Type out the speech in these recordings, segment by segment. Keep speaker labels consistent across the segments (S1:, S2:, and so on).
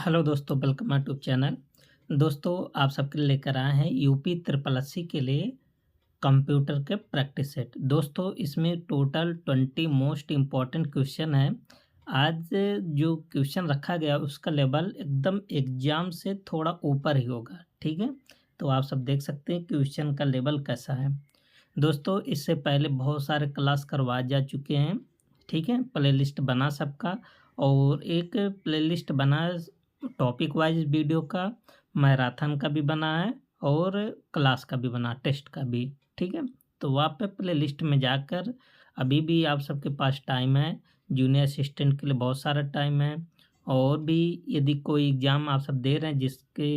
S1: Hello दोस्तों, welcome my YouTube channel. दोस्तों, आप सबके लिए लेकर आए हैं यूपी ट्रिपल एससी के लिए कंप्यूटर के प्रैक्टिस सेट। दोस्तों, इसमें टोटल 20 मोस्ट इम्पॉर्टेंट क्वेश्चन है। आज जो क्वेश्चन रखा गया उसका लेवल एकदम एग्जाम से थोड़ा ऊपर ही होगा, ठीक है। तो आप सब देख सकते हैं क्वेश्चन का लेवल कैसा है। दोस्तों, इससे पहले बहुत सारे क्लास करवाए जा चुके हैं, ठीक है। प्लेलिस्ट बना सबका, और एक प्लेलिस्ट बना टॉपिक वाइज वीडियो का, मैराथन का भी बना है और क्लास का भी बना, टेस्ट का भी, ठीक है। तो वहाँ पे प्ले लिस्ट में जाकर अभी भी आप सबके पास टाइम है। जूनियर असिस्टेंट के लिए बहुत सारा टाइम है। और भी यदि कोई एग्ज़ाम आप सब दे रहे हैं जिसके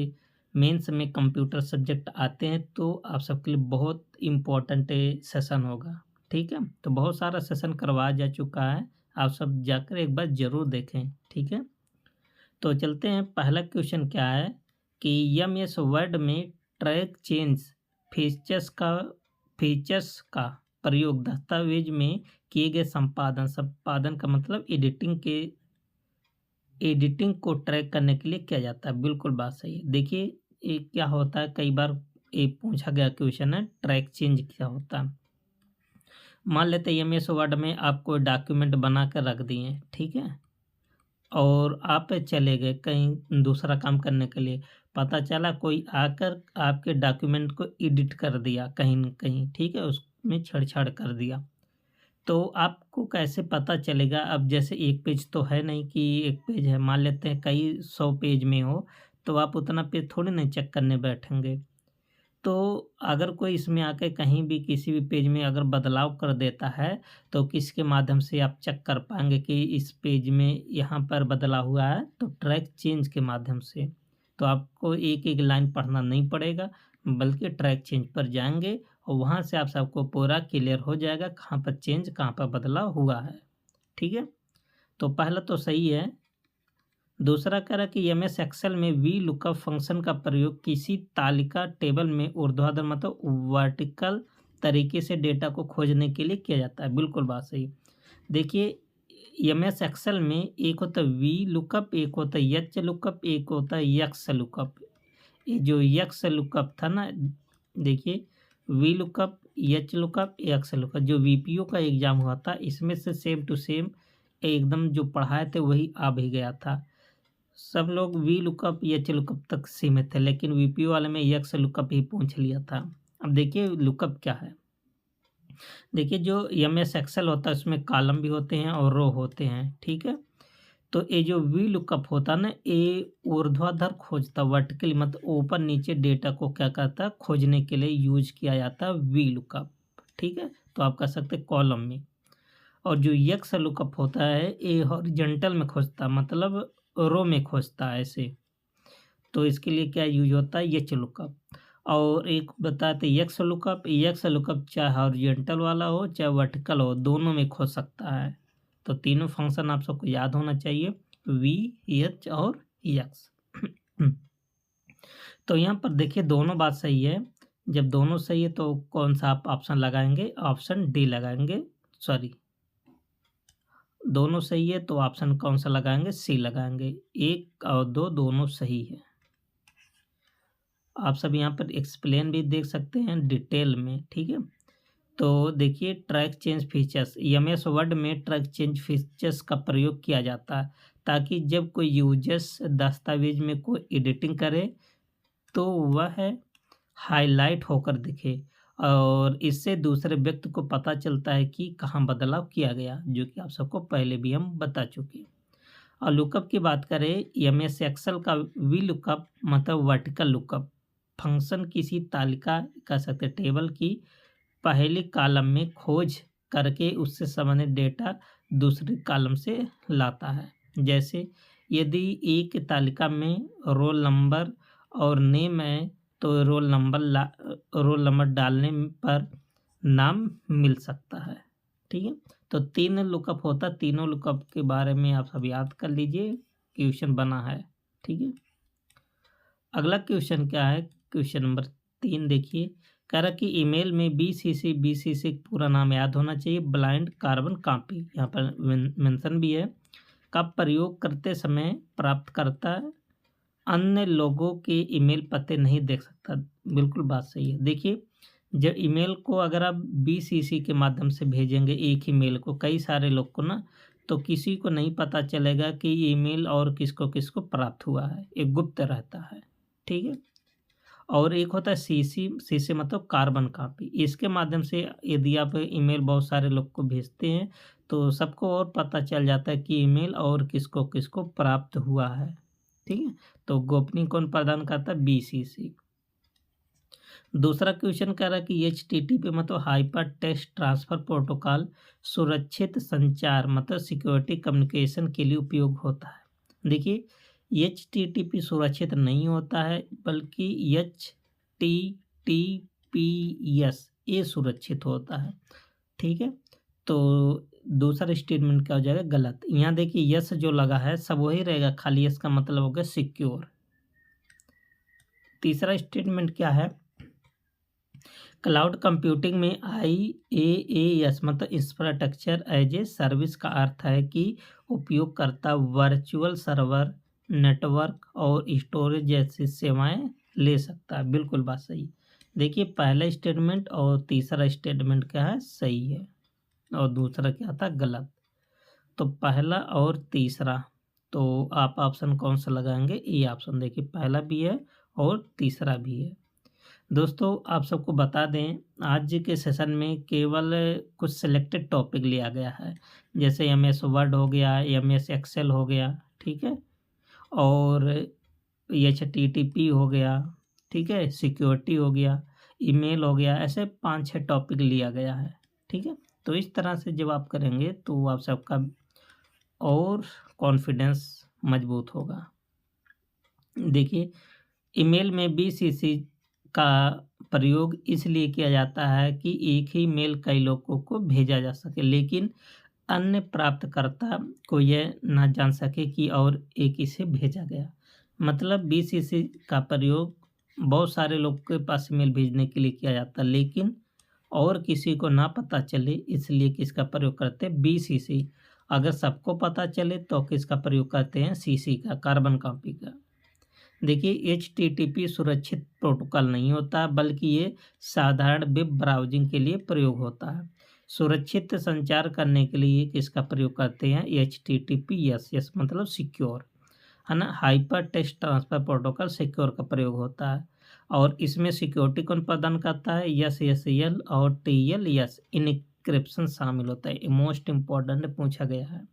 S1: मेंस में कंप्यूटर सब्जेक्ट आते हैं, तो आप सबके लिए बहुत इम्पोर्टेंट सेशन होगा, ठीक है। तो बहुत सारा सेशन करवाया जा चुका है, आप सब जाकर एक बार ज़रूर देखें, ठीक है। तो चलते हैं, पहला क्वेश्चन क्या है कि एमएस वर्ड में ट्रैक चेंज फीचर्स का प्रयोग दस्तावेज में किए गए संपादन का मतलब एडिटिंग को ट्रैक करने के लिए किया जाता है। बिल्कुल बात सही है। देखिए, ये क्या होता है, कई बार ये पूछा गया क्वेश्चन है, ट्रैक चेंज क्या होता है। मान लेते हैं एमएस वर्ड में आप कोई डॉक्यूमेंट बना कर रख दिए, ठीक है, और आप चले गए कहीं दूसरा काम करने के लिए। पता चला कोई आकर आपके डॉक्यूमेंट को एडिट कर दिया कहीं न कहीं, ठीक है, उसमें छेड़छाड़ कर दिया। तो आपको कैसे पता चलेगा? अब जैसे एक पेज तो है नहीं कि एक पेज है, मान लेते हैं कई 100 पेज में हो, तो आप उतना पेज थोड़ी ना चेक करने बैठेंगे। तो अगर कोई इसमें आके कहीं भी किसी भी पेज में अगर बदलाव कर देता है, तो किसके माध्यम से आप चेक कर पाएँगे कि इस पेज में यहाँ पर बदलाव हुआ है? तो ट्रैक चेंज के माध्यम से। तो आपको एक-एक लाइन पढ़ना नहीं पड़ेगा, बल्कि ट्रैक चेंज पर जाएँगे और वहाँ से आप सबको पूरा क्लियर हो जाएगा कहाँ पर चेंज, कहाँ पर बदलाव हुआ है। ठीक है? तो पहला तो सही है। दूसरा कह रहा है कि एमएस एक्सेल में वी लुकअप फंक्शन का प्रयोग किसी तालिका टेबल में ऊर्ध्वाधर मतलब वर्टिकल तरीके से डेटा को खोजने के लिए किया जाता है। बिल्कुल बात सही। देखिए, एमएस एक्सेल में एक होता है वी लुकअप, एक होता है एच लुकअप, एक होता है एक्स लुकअप। ये जो एक्स लुकअप था ना, देखिए, V lookup, H lookup, x lookup जो वीपीओ का एग्जाम हुआ था, इसमें से सेम टू सेम एकदम जो पढ़ाए थे वही आ भी गया था। सब लोग वी लुकअप, एच लुकअप तक सीमित थे, लेकिन वीपीओ वाले में एक्स लुकअप ही पूछ लिया था। अब देखिए लुकअप क्या है। देखिए, जो एमएस एक्सेल होता है उसमें कॉलम भी होते हैं और रो होते हैं, ठीक है। तो ये जो वी लुकअप होता है ना, ये ऊर्ध्वाधर खोजता, वर्टिकली मतलब ऊपर नीचे डेटा को क्या करता है, खोजने के लिए यूज किया जाता है वी लुकअप, ठीक है। तो आप कह सकते हैं कॉलम में। और जो एक्स लुकअप होता है ये हॉरिजॉन्टल में खोजता है, मतलब रो में खोजता है ऐसे। तो इसके लिए क्या यूज होता है, एच लुकअप। और एक बताते एक्स लुकअप चाहे हॉरिजॉन्टल वाला हो चाहे वर्टिकल हो, दोनों में खोज सकता है। तो तीनों फंक्शन आप सबको याद होना चाहिए, वी, एच और एक्स। तो यहाँ पर देखिए दोनों बात सही है। जब दोनों सही है तो कौन सा आप ऑप्शन लगाएंगे? ऑप्शन डी लगाएंगे। सॉरी, दोनों सही है तो ऑप्शन कौन सा लगाएंगे? सी लगाएंगे। 1 और 2 दोनों सही है। आप सब यहाँ पर एक्सप्लेन भी देख सकते हैं डिटेल में, ठीक है। तो देखिए, track change features, MS word में ट्रैक चेंज फीचर्स का प्रयोग किया जाता है ताकि जब कोई यूजर्स दस्तावेज में कोई एडिटिंग करे तो वह हाईलाइट होकर दिखे, और इससे दूसरे व्यक्ति को पता चलता है कि कहाँ बदलाव किया गया, जो कि आप सबको पहले भी हम बता चुके हैं। और लुकअप की बात करें, एमएस एक्सेल का वी लुकअप मतलब वर्टिकल लुकअप फंक्शन किसी तालिका कह सकते हैं टेबल की पहली कॉलम में खोज करके उससे संबंधित डेटा दूसरी कॉलम से लाता है। जैसे यदि एक तालिका में रोल नंबर और नेम है, तो रोल नंबर डालने पर नाम मिल सकता है, ठीक है। तो 3 लुकअप होता है, तीनों लुकअप के बारे में आप सब याद कर लीजिए, क्वेश्चन बना है, ठीक है। अगला क्वेश्चन क्या है, क्वेश्चन नंबर 3 देखिए, कह रहा कि ईमेल में बीसीसी पूरा नाम याद होना चाहिए, ब्लाइंड कार्बन कॉपी, यहाँ पर मेंशन भी है, का प्रयोग करते समय प्राप्तकर्ता अन्य लोगों के ईमेल पते नहीं देख सकता। बिल्कुल बात सही है। देखिए, जब ईमेल को अगर आप बीसीसी के माध्यम से भेजेंगे एक ही मेल को कई सारे लोग को ना, तो किसी को नहीं पता चलेगा कि ईमेल और किसको-किसको प्राप्त हुआ है। एक गुप्त रहता है, ठीक है? और एक होता है सीसी, सीसी मतलब कार्बन कॉपी। इसके माध्यम से यदि आप ईमेल बहुत सारे लोग को भेजते हैं, तो सबको और पता चल जाता है कि ईमेल और किसको-किसको प्राप्त हुआ है, ठीक है? तो गोपनीय कौन प्रदान करता है? बीसीसी। दूसरा क्वेश्चन कह रहा है कि एचटीटीपी मतलब हाइपर टेक्स्ट ट्रांसफर प्रोटोकॉल सुरक्षित संचार मतलब सिक्योरिटी कम्युनिकेशन के लिए उपयोग होता है। देखिए, एचटीटीपी सुरक्षित नहीं होता है, बल्कि एचटीटीपीएस ये सुरक्षित होता है, ठीक है? तो दूसरा स्टेटमेंट क्या हो जाएगा? गलत। यहाँ देखिए यस जो लगा है सब वही रहेगा, खाली यस का मतलब हो गया सिक्योर। तीसरा स्टेटमेंट क्या है? क्लाउड कंप्यूटिंग में IaaS मतलब इंफ्रास्ट्रक्चर एज ए सर्विस का अर्थ है कि उपयोगकर्ता वर्चुअल सर्वर, नेटवर्क और स्टोरेज जैसी सेवाएं ले सकता है। बिल्कुल बात सही है। देखिए, पहला स्टेटमेंट और तीसरा स्टेटमेंट क्या है? सही है, और दूसरा क्या था? गलत। तो पहला और तीसरा, तो आप ऑप्शन कौन सा लगाएंगे? A option. देखिए, पहला भी है और तीसरा भी है। दोस्तों, आप सबको बता दें, आज के सेशन में केवल कुछ सिलेक्टेड टॉपिक लिया गया है, जैसे एमएस वर्ड हो गया, एमएस एक्सेल हो गया, ठीक है, और एचटीटीपी हो गया, ठीक है, सिक्योरिटी हो गया, ईमेल हो गया, ऐसे 5-6 टॉपिक लिया गया है, ठीक है। तो इस तरह से जब आप करेंगे तो आप सबका और कॉन्फिडेंस मजबूत होगा। देखिए, ईमेल में बीसीसी का प्रयोग इसलिए किया जाता है कि एक ही मेल कई लोगों को भेजा जा सके, लेकिन अन्य प्राप्तकर्ता को यह ना जान सके कि और एक इसे भेजा गया। मतलब बीसीसी का प्रयोग बहुत सारे लोग के पास ईमेल भेजने के लिए किया जाता है, लेकिन और किसी को ना पता चले, इसलिए किसका प्रयोग करते हैं? बीसीसी। अगर सबको पता चले तो किसका प्रयोग करते हैं? सीसी का, कार्बन कॉपी का। देखिए, एचटीटीपी सुरक्षित प्रोटोकॉल नहीं होता, बल्कि ये साधारण वेब ब्राउजिंग के लिए प्रयोग होता है। सुरक्षित संचार करने के लिए किसका प्रयोग करते हैं? एचटीटीपीएस। यस मतलब सिक्योर, है ना। Hyper text transfer protocol secure का प्रयोग होता है, और इसमें सिक्योरिटी कौन प्रदान करता है? यस एस एल और टीएल यस इनक्रिप्शन शामिल होता है। मोस्ट इम्पोर्टेंट पूछा गया है।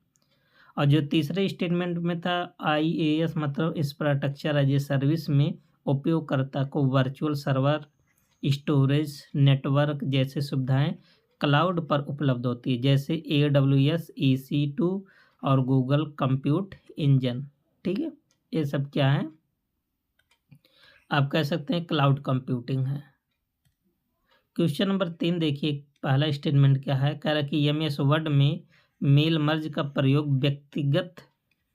S1: और जो तीसरे स्टेटमेंट में था IaaS मतलब इंफ्रास्ट्रक्चर एज ए सर्विस में उपयोगकर्ता को वर्चुअल सर्वर, स्टोरेज, नेटवर्क जैसे सुविधाएं क्लाउड पर उपलब्ध होती है, जैसे AWS, EC2 और गूगल कंप्यूट इंजन, ठीक है। ये सब क्या है? आप कह सकते हैं क्लाउड कंप्यूटिंग है। क्वेश्चन नंबर 3 देखिए, पहला स्टेटमेंट क्या है? कह रहा है कि MS वर्ड में मेल मर्ज का प्रयोग व्यक्तिगत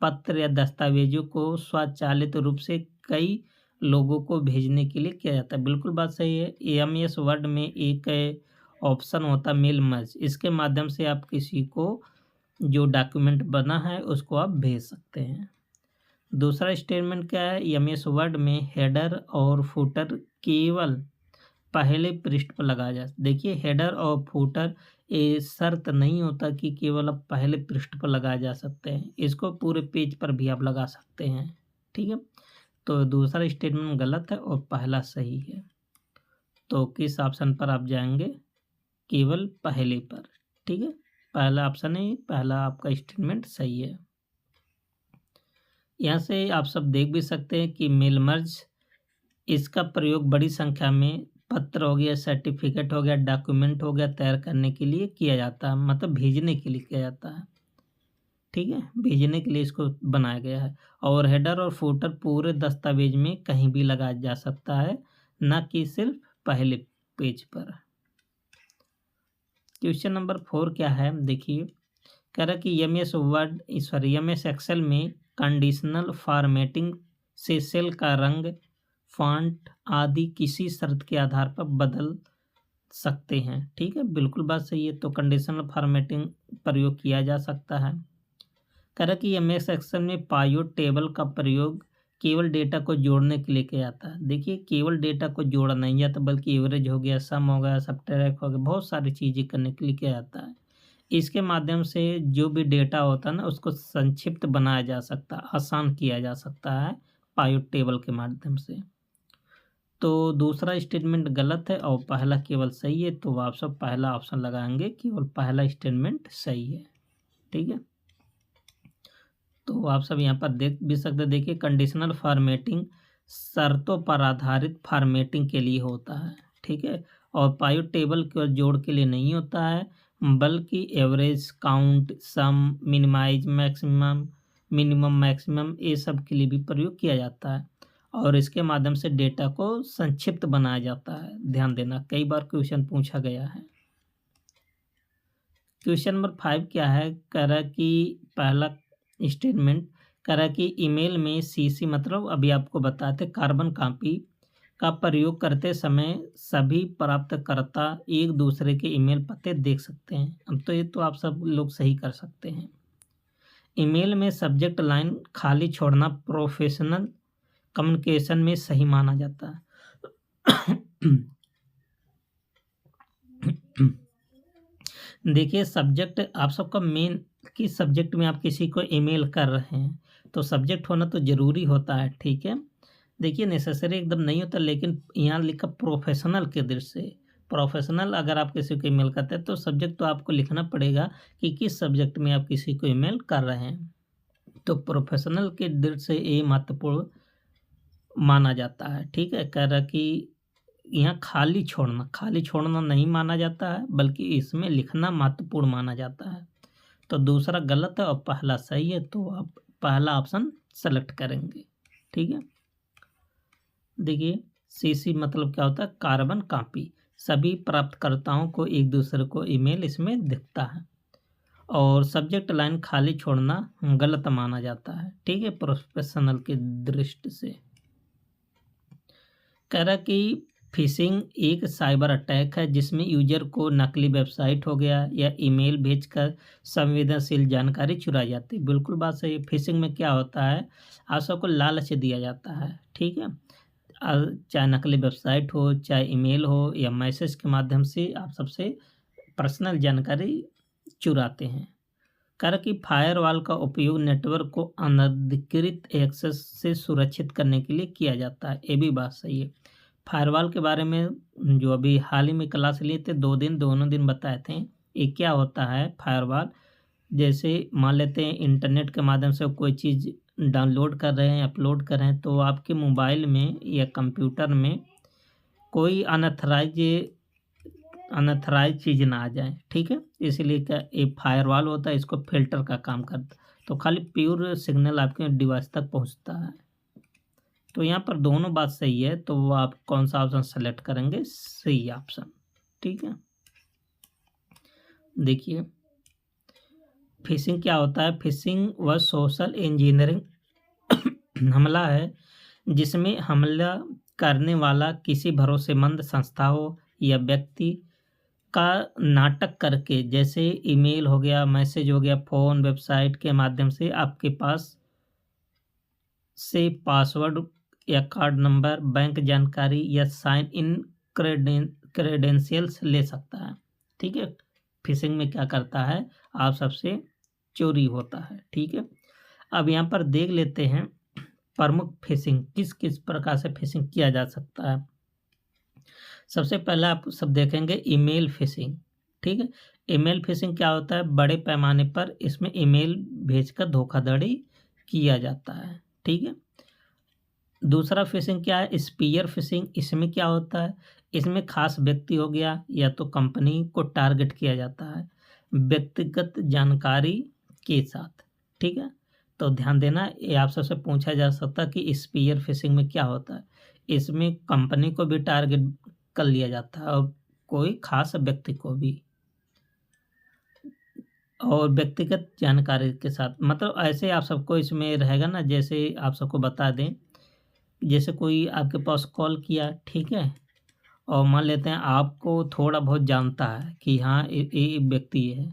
S1: पत्र या दस्तावेजों को स्वचालित रूप से कई लोगों को भेजने के लिए किया जाता है। बिल्कुल बात सही है। MS वर्ड में एक ऑप्शन होता है मेल मर्ज, इसके माध्यम से आप किसी को जो डॉक्यूमेंट बना है उसको आप भेज सकते हैं। दूसरा स्टेटमेंट क्या है? MS वर्ड में हेडर और फुटर केवल पहले पृष्ठ पर लगाया जाए। देखिए, हेडर और फुटर ये शर्त नहीं होता कि केवल आप पहले पृष्ठ पर लगाए जा सकते हैं, इसको पूरे पेज पर भी आप लगा सकते हैं, ठीक है। तो दूसरा स्टेटमेंट गलत है और पहला सही है। तो किस ऑप्शन पर आप जाएंगे? केवल पहले पर, ठीक है। पहला ऑप्शन है, पहला आपका स्टेटमेंट सही है। यहाँ से आप सब देख भी सकते हैं कि मेल मर्ज इसका प्रयोग बड़ी संख्या में पत्र हो गया, सर्टिफिकेट हो गया, डॉक्यूमेंट हो गया तैयार करने के लिए किया जाता है, मतलब भेजने के लिए किया जाता है, ठीक है। भेजने के लिए इसको बनाया गया है। और हेडर और फुटर पूरे दस्तावेज में कहीं भी लगाया जा सकता है, ना कि सिर्फ पहले पेज पर। क्वेश्चन नंबर 4 क्या है? देखिए, कह रहा कि MS एक्सेल में कंडीशनल फॉर्मेटिंग से सेल का रंग, फॉन्ट आदि किसी शर्त के आधार पर बदल सकते हैं, ठीक है। बिल्कुल बात सही है। तो कंडीशनल फॉर्मेटिंग प्रयोग किया जा सकता है। कह रहा कि MS एक्सेल में पाइवट टेबल का प्रयोग केवल डेटा को जोड़ने के लिए किया जाता है। देखिए केवल डेटा को जोड़ा नहीं जाता बल्कि एवरेज हो गया, सम हो गया, सबट्रैक्ट हो गया, बहुत सारी चीज़ें करने के लिए किया जाता है। इसके माध्यम से जो भी डेटा होता है ना उसको संक्षिप्त बनाया जा सकता है, आसान किया जा सकता है पाइवट टेबल के माध्यम से। तो दूसरा स्टेटमेंट गलत है और पहला केवल सही है, तो आप सब पहला ऑप्शन लगाएंगे, केवल पहला स्टेटमेंट सही है। ठीक है, तो आप सब यहाँ पर देख भी सकते, देखिए कंडीशनल फॉर्मेटिंग शर्तों पर आधारित फॉर्मेटिंग के लिए होता है। ठीक है, और पाइवट टेबल के जोड़ के लिए नहीं होता है, बल्कि एवरेज, काउंट, सम, मिनिमाइज, मैक्सिमम, मिनिमम, मैक्सिमम, ये सब के लिए भी प्रयोग किया जाता है और इसके माध्यम से डेटा को संक्षिप्त बनाया जाता है। ध्यान देना, कई बार क्वेश्चन पूछा गया है। क्वेश्चन नंबर 5 क्या है, कह रहा है कि पहला स्टेटमेंट कह रहा है कि ईमेल में सीसी मतलब अभी आपको बताते कार्बन कॉपी का प्रयोग करते समय सभी प्राप्तकर्ता एक दूसरे के ईमेल पते देख सकते हैं। अब तो ये तो आप सब लोग सही कर सकते हैं। ईमेल में सब्जेक्ट लाइन खाली छोड़ना प्रोफेशनल कम्युनिकेशन में सही माना जाता है। देखिए सब्जेक्ट आप सबका मेन, किस सब्जेक्ट में आप किसी को ईमेल कर रहे हैं तो सब्जेक्ट होना तो ज़रूरी होता है। ठीक है, देखिए नेसेसरी एकदम नहीं होता, लेकिन यहाँ लिखा प्रोफेशनल के दृष्टि से, प्रोफेशनल अगर आप किसी को ईमेल करते हैं तो सब्जेक्ट तो आपको लिखना पड़ेगा कि किस सब्जेक्ट में आप किसी को ईमेल कर रहे हैं। तो प्रोफेशनल के दृष्टि से ये महत्वपूर्ण माना जाता है। ठीक है, कह रहा कि यहाँ खाली छोड़ना नहीं माना जाता है, बल्कि इसमें लिखना महत्वपूर्ण माना जाता है। तो दूसरा गलत है और पहला सही है, तो आप पहला ऑप्शन सेलेक्ट करेंगे। ठीक है, देखिए सीसी मतलब क्या होता है, कार्बन कॉपी, सभी प्राप्तकर्ताओं को एक दूसरे को ईमेल इसमें दिखता है और सब्जेक्ट लाइन खाली छोड़ना गलत माना जाता है। ठीक है, प्रोफेशनल की दृष्टि से। कह रहा कि फिशिंग एक साइबर अटैक है जिसमें यूजर को नकली वेबसाइट हो गया या ईमेल भेजकर संवेदनशील जानकारी चुराई जाती है। बिल्कुल बात सही है। फिशिंग में क्या होता है, आप सबको लालच दिया जाता है। ठीक है, चाहे नकली वेबसाइट हो, चाहे ईमेल हो या मैसेज के माध्यम से आप सबसे पर्सनल जानकारी चुराते हैं। कह कि फायरवॉल का उपयोग नेटवर्क को अनधिकृत एक्सेस से सुरक्षित करने के लिए किया जाता है। ये भी बात सही है। फायरवॉल के बारे में जो अभी हाल ही में क्लास लिए थे, दोनों दिन बताए थे। ये क्या होता है फायरवॉल, जैसे मान लेते हैं इंटरनेट के माध्यम से कोई चीज़ डाउनलोड कर रहे हैं, अपलोड कर रहे हैं, तो आपके मोबाइल में या कंप्यूटर में कोई अनथराइज चीज़ ना आ जाए। ठीक है, इसलिए क्या ये फायरवॉल होता है, इसको फिल्टर का काम करता है, तो खाली प्योर सिग्नल आपके डिवाइस तक पहुंचता है। तो यहाँ पर दोनों बात सही है, तो वो आप कौन सा ऑप्शन सेलेक्ट करेंगे, सही ऑप्शन। ठीक है, देखिए फिशिंग क्या होता है, फिशिंग व सोशल इंजीनियरिंग हमला है जिसमें हमला करने वाला किसी भरोसेमंद संस्था हो या व्यक्ति का नाटक करके, जैसे ईमेल हो गया, मैसेज हो गया, फ़ोन, वेबसाइट के माध्यम से आपके पास से पासवर्ड या कार्ड नंबर, बैंक जानकारी या साइन इन क्रेडेंशियल्स ले सकता है। ठीक है, फिशिंग में क्या करता है, आप सबसे चोरी होता है। ठीक है, अब यहाँ पर देख लेते हैं प्रमुख फिशिंग किस किस प्रकार से फिशिंग किया जा सकता है। सबसे पहले आप सब देखेंगे ईमेल फिशिंग। ठीक है, ईमेल फिशिंग क्या होता है, बड़े पैमाने पर इसमें ईमेल भेजकर धोखाधड़ी किया जाता है। ठीक है, दूसरा फिशिंग क्या है, स्पीयर फिशिंग। इसमें क्या होता है, इसमें खास व्यक्ति हो गया या तो कंपनी को टारगेट किया जाता है व्यक्तिगत जानकारी के साथ। ठीक है, तो ध्यान देना, ये आप सबसे पूछा जा सकता है कि स्पीयर फिशिंग में क्या होता है। इसमें कंपनी को भी टारगेट कर लिया जाता है और कोई खास व्यक्ति को भी, और व्यक्तिगत जानकारी के साथ। मतलब ऐसे आप सबको इसमें रहेगा ना, जैसे आप सबको बता दें, जैसे कोई आपके पास कॉल किया, ठीक है, और मान लेते हैं आपको थोड़ा बहुत जानता है कि हाँ ये व्यक्ति है,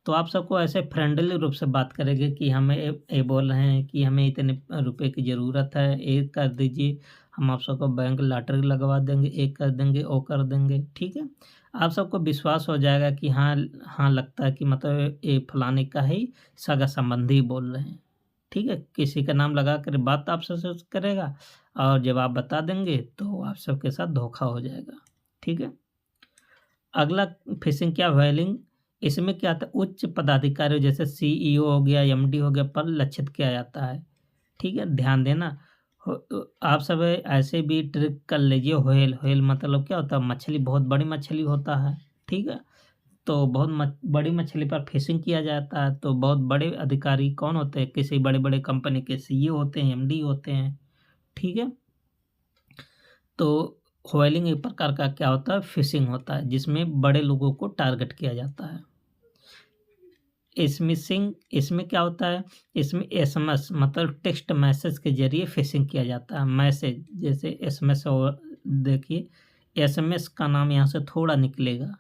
S1: तो आप सबको ऐसे फ्रेंडली रूप से बात करेंगे कि हमें ये बोल रहे हैं कि हमें इतने रुपए की ज़रूरत है, ये कर दीजिए, हम आप सबको बैंक लॉटरी लगवा देंगे, ये कर देंगे, वो कर देंगे, ठीक है। आप सबको विश्वास हो जाएगा कि हाँ हाँ, लगता है कि मतलब ये फलाने का ही सगा संबंधी बोल रहे हैं, ठीक है। किसी का नाम लगा कर बात आप सबसे करेगा और जब आप बता देंगे तो आप सबके साथ धोखा हो जाएगा, ठीक है। अगला फिशिंग क्या, व्हेलिंग। इसमें क्या आता है, उच्च पदाधिकारियों जैसे सीईओ हो गया, एमडी हो गया पर लक्षित किया जाता है, ठीक है। ध्यान देना, आप सब ऐसे भी ट्रिक कर लीजिए। व्हेल, व्हेल मतलब क्या होता है, मछली, बहुत बड़ी मछली होता है, ठीक है। तो बहुत बड़ी मछली पर फिशिंग किया जाता है। तो बहुत बड़े अधिकारी कौन होते हैं, किसी बड़े बड़े कंपनी के सीईओ होते हैं, एमडी होते हैं, ठीक है। तो व्हेलिंग एक प्रकार का क्या होता है, फिशिंग होता है जिसमें बड़े लोगों को टारगेट किया जाता है। स्मिशिंग, इसमें क्या होता है, इसमें एसएमएस मतलब टेक्स्ट मैसेज के जरिए फिशिंग किया जाता है। मैसेज जैसे एसएमएस, और देखिए एसएमएस का नाम यहाँ से थोड़ा निकलेगा,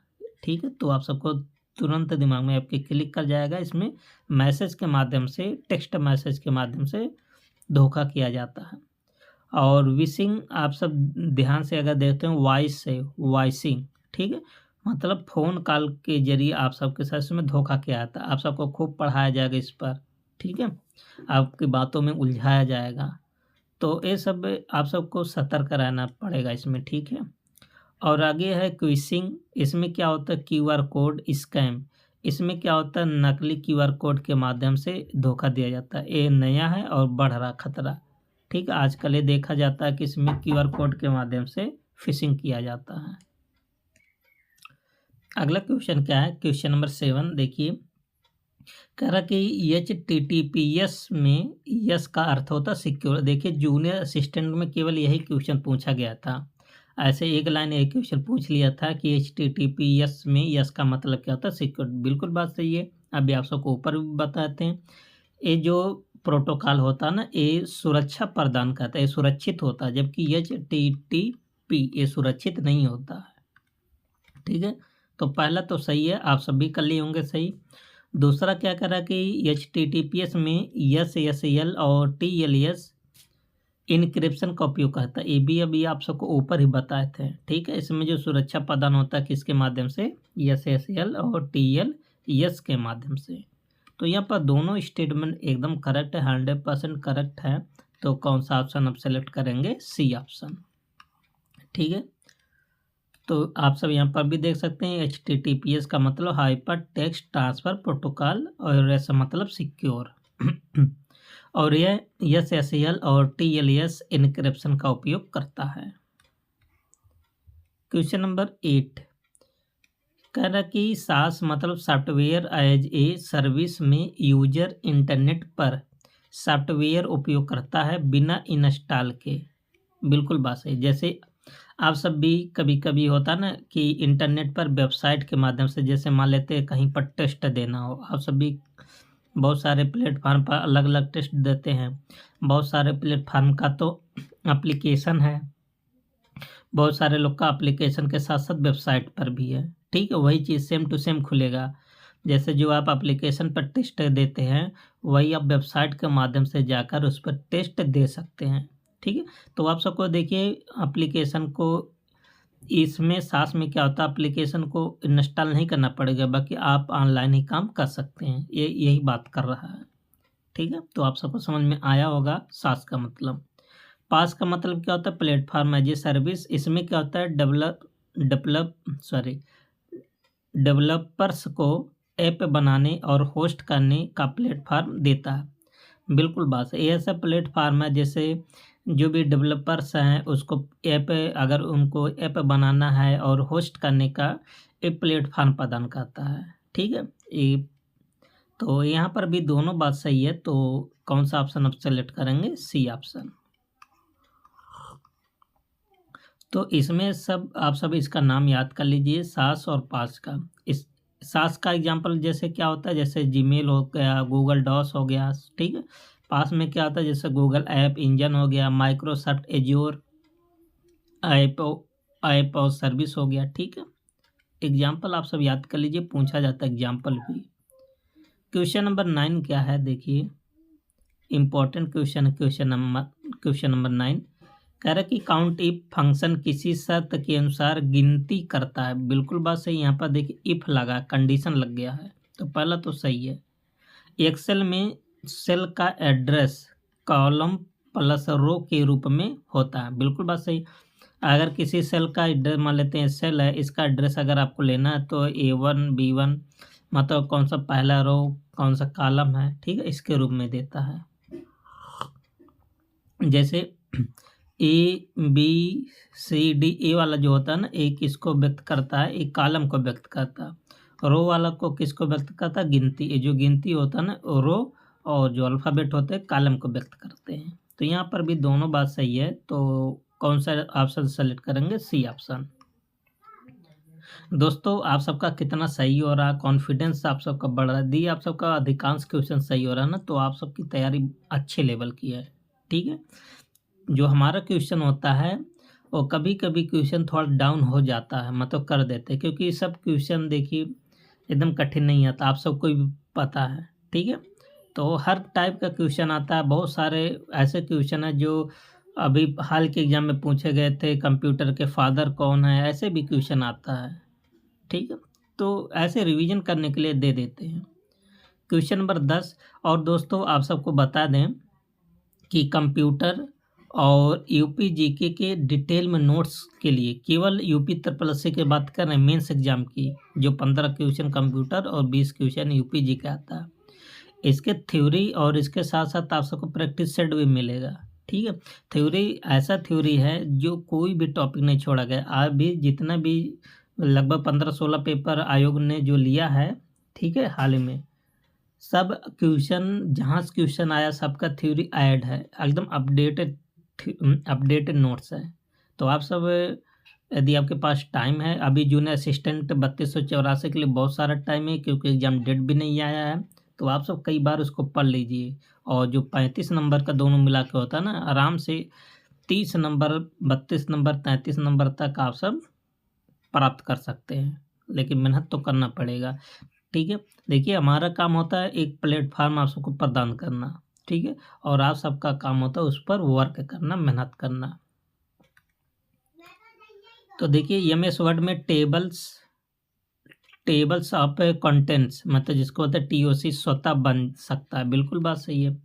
S1: ठीक है। तो आप सबको तुरंत दिमाग में आपके क्लिक कर जाएगा। इसमें मैसेज के माध्यम से, टेक्स्ट मैसेज के माध्यम से धोखा किया जाता है। और विशिंग आप सब ध्यान से अगर देखते हैं, वॉइस से वॉइसिंग, ठीक है, मतलब फ़ोन कॉल के जरिए आप सबके साथ इसमें धोखा किया जाता है। आप सबको खूब पढ़ाया जाएगा इस पर, ठीक है, आपकी बातों में उलझाया जाएगा। तो ये सब आप सबको सतर्क रहना पड़ेगा इसमें, ठीक है। और आगे है क्विशिंग। इसमें क्या होता है, क्यूआर कोड स्कैम। इसमें क्या होता है, नकली क्यूआर कोड के माध्यम से धोखा दिया जाता है। ये नया है और बढ़ रहा खतरा, ठीक है। आजकल ये देखा जाता है कि इसमें क्यूआर कोड के माध्यम से फिशिंग किया जाता है। अगला क्वेश्चन क्या है, क्वेश्चन नंबर 7 देखिए, कह रहा कि HTTPS में यस का अर्थ होता है सिक्योर। देखिए जूनियर असिस्टेंट में केवल यही क्वेश्चन पूछा गया था। ऐसे एक लाइन एक क्वेश्चन पूछ लिया था कि HTTPS में यस का मतलब क्या होता है, सिक्योर। बिल्कुल बात सही है। अभी आप सबको ऊपर भी बताते हैं। ये जो प्रोटोकॉल होता है ना, ये सुरक्षा प्रदान करता है, ये सुरक्षित होता है, जबकि HTTP ये सुरक्षित नहीं होता है, ठीक है। तो पहला तो सही है, आप सभी कर लिए होंगे सही। दूसरा क्या करा कि HTTPS में SSL और TLS इनक्रिप्शन का उपयोग करता है। ये भी अभी आप सबको ऊपर ही बताए थे, ठीक है। इसमें जो सुरक्षा प्रदान होता है किसके माध्यम से, SSL और TLS के माध्यम से। तो यहाँ पर दोनों स्टेटमेंट एकदम करेक्ट है, 100% करेक्ट है। तो कौन सा ऑप्शन आप सेलेक्ट करेंगे, सी ऑप्शन, ठीक है। तो आप सब यहाँ पर भी देख सकते हैं, HTTPS का मतलब हाइपर टेक्स्ट ट्रांसफर प्रोटोकॉल, और ऐसा मतलब सिक्योर और यह SSL और TLS इनक्रिप्शन का उपयोग करता है। क्वेश्चन नंबर 8 कह रहा कि SaaS मतलब सॉफ्टवेयर एज ए सर्विस में यूजर इंटरनेट पर सॉफ्टवेयर उपयोग करता है बिना इंस्टॉल के। बिल्कुल बात सही। जैसे आप सब भी कभी कभी होता ना कि इंटरनेट पर वेबसाइट के माध्यम से, जैसे मान लेते हैं कहीं पर टेस्ट देना हो, आप सब भी बहुत सारे प्लेटफार्म पर अलग अलग टेस्ट देते हैं। बहुत सारे प्लेटफार्म का तो एप्लीकेशन है, बहुत सारे लोग का एप्लीकेशन के साथ साथ वेबसाइट पर भी है, ठीक है। वही चीज़ सेम टू सेम खुलेगा। जैसे जो आप एप्लीकेशन पर टेस्ट देते हैं, वही आप वेबसाइट के माध्यम से जाकर उस पर टेस्ट दे सकते हैं, ठीक है। तो आप सबको देखिए एप्लीकेशन को, इसमें SaaS में क्या होता है, एप्लीकेशन को इंस्टॉल नहीं करना पड़ेगा, बाकी आप ऑनलाइन ही काम कर सकते हैं। ये यही बात कर रहा है, ठीक है। तो आप सबको समझ में आया होगा SaaS का मतलब। पास का मतलब क्या होता है, प्लेटफॉर्म एज ए सर्विस। इसमें क्या होता है, डेवलपर्स को ऐप बनाने और होस्ट करने का प्लेटफॉर्म देता है। बिल्कुल बात है। ये ऐसा प्लेटफॉर्म है जैसे जो भी डेवलपर्स हैं उसको ऐप, अगर उनको ऐप बनाना है और होस्ट करने का एक प्लेटफॉर्म प्रदान करता है, ठीक है। ये तो यहाँ पर भी दोनों बात सही है। तो कौन सा ऑप्शन आप सेलेक्ट करेंगे, सी ऑप्शन। तो इसमें सब आप सब इसका नाम याद कर लीजिए, SaaS और पास का। इस SaaS का एग्जांपल जैसे क्या होता है, जैसे जीमेल हो गया, गूगल डॉस हो गया, ठीक है। पास में क्या होता है, जैसे गूगल ऐप इंजन हो गया, माइक्रोसॉफ्ट एज्योर ऐप और सर्विस हो गया, ठीक है। एग्जाम्पल आप सब याद कर लीजिए, पूछा जाता है एग्जाम्पल भी। क्वेश्चन नंबर 9 क्या है, देखिए इम्पोर्टेंट क्वेश्चन है। क्वेश्चन नंबर 9 कह रहा है कि काउंट इफ फंक्शन किसी शर्त के अनुसार गिनती करता है। बिल्कुल बात सही। यहाँ पर देखिए इफ लगा, कंडीशन लग गया है, तो पहला तो सही है। एक्सेल में सेल का एड्रेस कॉलम प्लस रो के रूप में होता है। बिल्कुल बात सही। अगर किसी सेल का एड्रेस मान लेते हैं, सेल है, इसका एड्रेस अगर आपको लेना है तो A1 B1 मतलब कौन सा पहला रो कौन सा कॉलम है, ठीक है, इसके रूप में देता है। जैसे A B C D, ए वाला जो होता है ना, ए किसको व्यक्त करता है, एक कॉलम को व्यक्त करता है। रो वाला को किसको व्यक्त करता है, गिनती। ये जो गिनती होता है ना, रो और जो अल्फ़ाबेट होते हैं कॉलम को व्यक्त करते हैं। तो यहाँ पर भी दोनों बात सही है। तो कौन सा ऑप्शन सेलेक्ट करेंगे, सी ऑप्शन। दोस्तों आप सबका कितना सही हो रहा है, कॉन्फिडेंस आप सबका बढ़ रहा है। दी आप सबका अधिकांश क्वेश्चन सही हो रहा है ना, तो आप सबकी तैयारी अच्छे लेवल की है, ठीक है। जो हमारा क्वेश्चन होता है वो कभी कभी क्वेश्चन थोड़ा डाउन हो जाता है, मतलब कर देते हैं, क्योंकि सब क्वेश्चन देखिए एकदम कठिन नहीं आता, आप सबको भी पता है, ठीक है। तो हर टाइप का क्वेश्चन आता है। बहुत सारे ऐसे क्वेश्चन है जो अभी हाल के एग्जाम में पूछे गए थे, कंप्यूटर के फादर कौन है, ऐसे भी क्वेश्चन आता है, ठीक है। तो ऐसे रिवीजन करने के लिए दे देते हैं। Question number 10। और दोस्तों आप सबको बता दें कि कंप्यूटर और यूपी जीके के डिटेल में नोट्स के लिए केवल यूपी ट्रिपल की बात कर रहे हैं, मेंस एग्जाम की, जो 15 क्वेश्चन कंप्यूटर और 20 क्वेश्चन यूपी जी का आता है। इसके थ्योरी और इसके साथ साथ आप सबको प्रैक्टिस सेट भी मिलेगा, ठीक है। थ्योरी ऐसा थ्योरी है जो कोई भी टॉपिक नहीं छोड़ा गया। आज भी जितना भी लगभग 15-16 पेपर आयोग ने जो लिया है, ठीक है, हाल ही में सब क्वेश्चन, जहाँ से क्वेश्चन आया सबका थ्योरी ऐड है, एकदम अपडेटेड नोट्स है। तो आप सब यदि आपके पास टाइम है, अभी जूनियर असिस्टेंट 3284 के लिए बहुत सारा टाइम है, क्योंकि एग्जाम डेट भी नहीं आया है। तो आप सब कई बार उसको पढ़ लीजिए, और जो 35 नंबर का दोनों मिला के होता है ना, आराम से 30 नंबर 32 नंबर 33 नंबर तक आप सब प्राप्त कर सकते हैं, लेकिन मेहनत तो करना पड़ेगा, ठीक है। देखिए हमारा काम होता है एक प्लेटफार्म आप सबको प्रदान करना, ठीक है, और आप सबका काम होता है उस पर वर्क करना, मेहनत करना। तो देखिए एमएस वर्ड में टेबल्स ऑफ कंटेंट्स, मतलब जिसको होता है टीओसी, स्वतः बन सकता है। बिल्कुल बात सही है।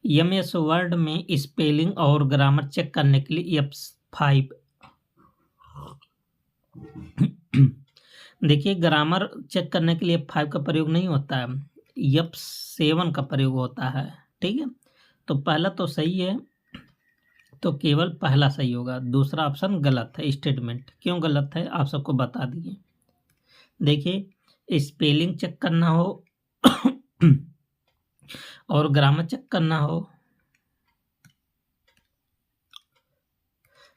S1: एमएस वर्ड में स्पेलिंग और ग्रामर चेक करने के लिए F5 देखिए ग्रामर चेक करने के लिए F5 का प्रयोग नहीं होता है, F7 का प्रयोग होता है, ठीक है। तो पहला तो सही है, तो केवल पहला सही होगा, दूसरा ऑप्शन गलत है। स्टेटमेंट क्यों गलत है आप सबको बता दिए। देखिए स्पेलिंग चेक करना हो और ग्रामर चेक करना हो,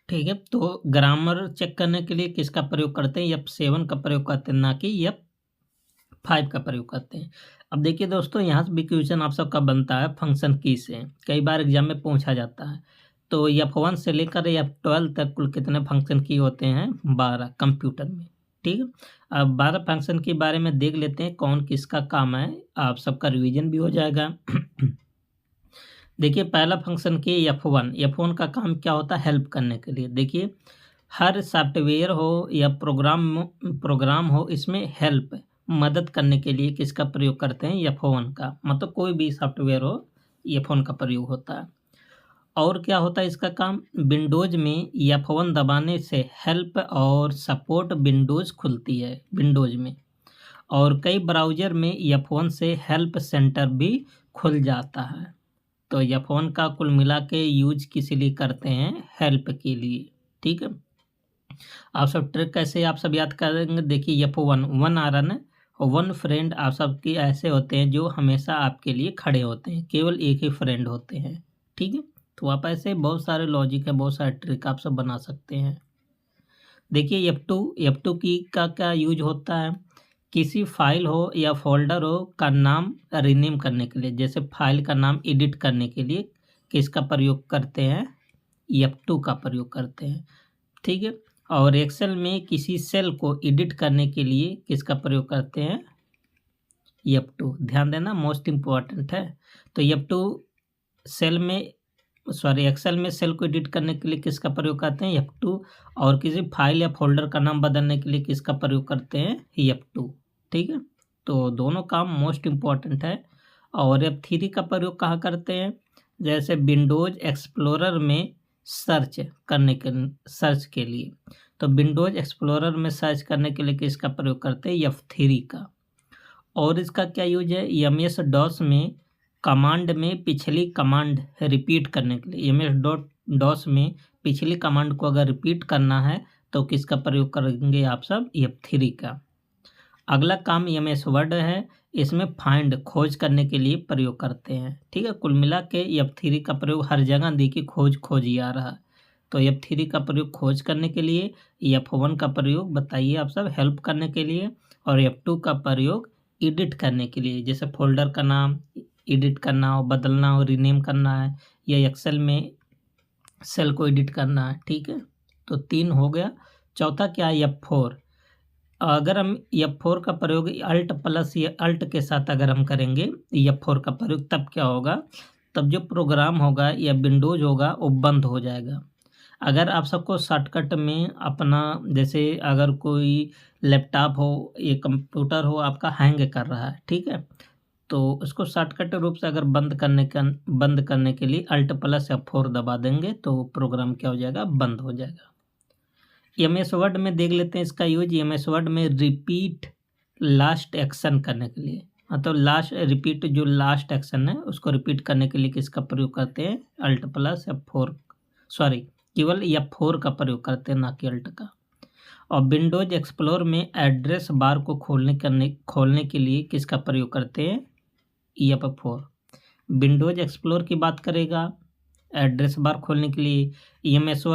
S1: ठीक है, तो ग्रामर चेक करने के लिए किसका प्रयोग करते हैं, F7 का प्रयोग करते हैं, ना कि F5 का प्रयोग करते हैं। अब देखिए दोस्तों यहाँ से भी क्वेश्चन आप सबका बनता है फंक्शन की से, कई बार एग्जाम में पूछा जाता है। तो F1 से लेकर F12 तक कुल कितने फंक्शन की होते हैं, 12 कंप्यूटर में, ठीक है। अब 12 फंक्शन के बारे में देख लेते हैं कौन किसका काम है, आप सबका रिवीजन भी हो जाएगा। देखिए पहला फंक्शन की F1 का काम क्या होता है, हेल्प करने के लिए। देखिए हर सॉफ्टवेयर हो या प्रोग्राम हो, इसमें हेल्प मदद करने के लिए किसका प्रयोग करते हैं, F1 का, मतलब कोई भी सॉफ्टवेयर हो F1 का प्रयोग होता है। और क्या होता है इसका काम, विंडोज में F1 दबाने से हेल्प और सपोर्ट विंडोज खुलती है विंडोज में, और कई ब्राउज़र में F1 से हेल्प सेंटर भी खुल जाता है। तो F1 का कुल मिला के यूज किस लिए करते हैं, हेल्प के लिए, ठीक है। आप सब ट्रिक कैसे आप सब याद करेंगे, देखिए F1 आ रहा ना, वन फ्रेंड आप सबके ऐसे होते हैं जो हमेशा आपके लिए खड़े होते हैं, केवल एक ही फ्रेंड होते हैं, ठीक है। तो आप ऐसे बहुत सारे लॉजिक है, बहुत सारे ट्रिक आप सब बना सकते हैं। देखिए F2 की का क्या यूज होता है, किसी फाइल हो या फोल्डर हो का नाम रीनेम करने के लिए, जैसे फाइल का नाम एडिट करने के लिए किसका प्रयोग करते हैं, F2 का प्रयोग करते हैं, ठीक है। और एक्सेल में किसी सेल को एडिट करने के लिए किसका प्रयोग करते हैं, F2, ध्यान देना मोस्ट इम्पॉर्टेंट है। तो F2 सेल में एक्सेल में सेल को एडिट करने के लिए किसका प्रयोग करते हैं? F2। और किसी फाइल या फोल्डर का नाम बदलने के लिए किसका प्रयोग करते हैं? F2। ठीक है, तो दोनों काम मोस्ट इम्पॉर्टेंट है। और F3 का प्रयोग कहाँ करते हैं? जैसे विंडोज एक्सप्लोरर में सर्च के लिए, तो विंडोज एक्सप्लोरर में सर्च करने के लिए किसका प्रयोग करते हैं? F3 का। और इसका क्या यूज है? MS DOS में कमांड में पिछली कमांड रिपीट करने के लिए, MS DOS में पिछली कमांड को अगर रिपीट करना है तो किसका प्रयोग करेंगे आप सब? F3 का। अगला काम MS वर्ड है, इसमें फाइंड खोज करने के लिए प्रयोग करते हैं। ठीक है, कुल मिला के F3 का प्रयोग हर जगह देखिए खोज ही आ रहा है। तो F3 का प्रयोग खोज करने के लिए, F1 का प्रयोग बताइए आप सब हेल्प करने के लिए, और F2 का प्रयोग एडिट करने के लिए, जैसे फोल्डर का नाम एडिट करना हो, बदलना हो, रीनेम करना है, या एक्सेल में सेल को एडिट करना है। ठीक है, तो 3 हो गया। चौथा क्या है? F4। अगर हम F4 का प्रयोग अल्ट प्लस या अल्ट के साथ अगर हम करेंगे F4 का प्रयोग, तब क्या होगा? तब जो प्रोग्राम होगा या विंडोज होगा वो बंद हो जाएगा। अगर आप सबको शॉर्टकट में अपना, जैसे अगर कोई लैपटॉप हो या कंप्यूटर हो आपका हैंग कर रहा है, ठीक है, तो उसको शॉर्टकट रूप से अगर बंद करने के लिए अल्ट प्लस F4 दबा देंगे तो प्रोग्राम क्या हो जाएगा? बंद हो जाएगा। MS वर्ड में देख लेते हैं इसका यूज। MS वर्ड में रिपीट लास्ट एक्शन करने के लिए, मतलब रिपीट जो लास्ट एक्शन है उसको रिपीट करने के लिए किसका प्रयोग करते हैं? अल्ट प्लस F4, केवल F4 का प्रयोग करते हैं, ना कि अल्ट का। और विंडोज एक्सप्लोर में एड्रेस बार को खोलने के लिए किसका प्रयोग करते हैं? F4। विंडोज एक्सप्लोर की बात करेगा एड्रेस बार खोलने के लिए, MS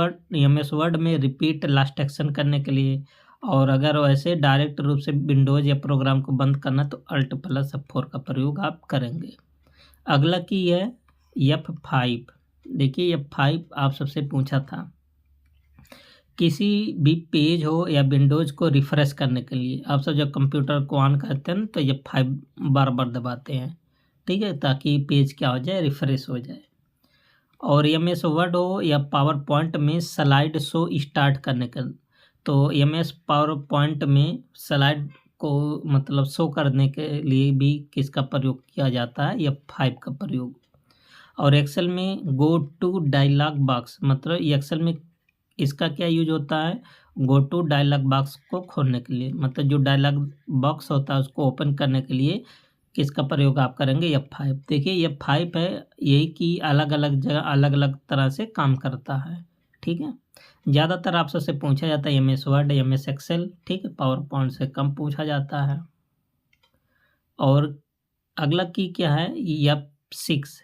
S1: वर्ड में रिपीट लास्ट एक्शन करने के लिए, और अगर वैसे डायरेक्ट रूप से विंडोज या प्रोग्राम को बंद करना तो अल्ट प्लस F4 का प्रयोग आप करेंगे। अगला की है F5। देखिए F5 आप सबसे पूछा था, किसी भी पेज हो या विंडोज को रिफ्रेश करने के लिए आप सब जब कंप्यूटर को ऑन करते हैं तो F5 बार बार दबाते हैं। ठीक है, ताकि पेज क्या हो जाए? रिफ्रेश हो जाए। और MS वर्ड हो या पावर पॉइंट में स्लाइड शो स्टार्ट करने का, तो MS पावर पॉइंट में स्लाइड को मतलब शो करने के लिए भी किसका प्रयोग किया जाता है? F5 का प्रयोग। और एक्सेल में गो टू डायलॉग बॉक्स, मतलब एक्सेल में इसका क्या यूज होता है? गो टू डायलॉग बॉक्स को खोलने के लिए, मतलब जो डायलॉग बॉक्स होता है उसको ओपन करने के लिए किसका प्रयोग आप करेंगे? F5। देखिए F5 है यही कि अलग अलग जगह अलग अलग तरह से काम करता है। ठीक है, ज़्यादातर आप सबसे पूछा जाता है MS वर्ड, MS एक्सेल। ठीक है, पावर पॉइंट से कम पूछा जाता है। और अगला की क्या है? F6।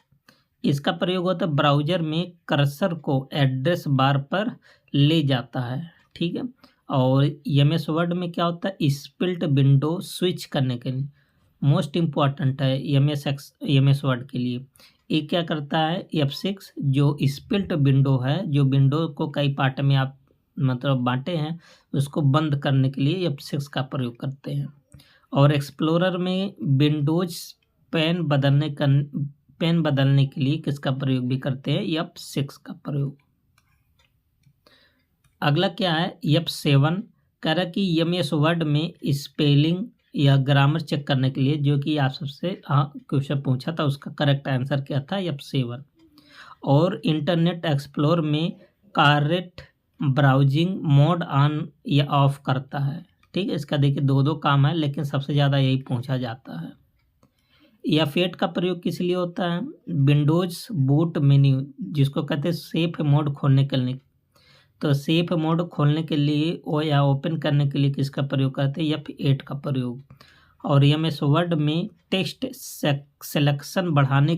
S1: इसका प्रयोग होता है ब्राउज़र में कर्सर को एड्रेस बार पर ले जाता है। ठीक है, और MS वर्ड में क्या होता है? स्प्लिट विंडो स्विच करने के लिए मोस्ट इम्पॉर्टेंट है MS वर्ड के लिए। ये क्या करता है? F6 जो स्प्लिट विंडो है, जो विंडो को कई पार्ट में आप मतलब बांटे हैं, उसको बंद करने के लिए F6 का प्रयोग करते हैं। और एक्सप्लोरर में विंडोज पेन बदलने के लिए किसका प्रयोग भी करते हैं? F6 का प्रयोग। अगला क्या है? F7 कह रहा है कि MS वर्ड में स्पेलिंग या ग्रामर चेक करने के लिए, जो कि आप सबसे क्वेश्चन पूछा था, उसका करेक्ट आंसर क्या था? F7। और इंटरनेट एक्सप्लोर में करेक्ट ब्राउजिंग मोड ऑन या ऑफ करता है। ठीक है, इसका देखिए दो काम है, लेकिन सबसे ज़्यादा यही पूछा जाता है। F8 का प्रयोग किस लिए होता है? विंडोज बूट मेन्यू जिसको कहते हैं सेफ मोड खोलने के लिए, तो सेफ मोड खोलने के लिए या ओपन करने के लिए किसका प्रयोग करते हैं? F8 का प्रयोग। और MS वर्ड में टेक्स्ट सिलेक्शन बढ़ाने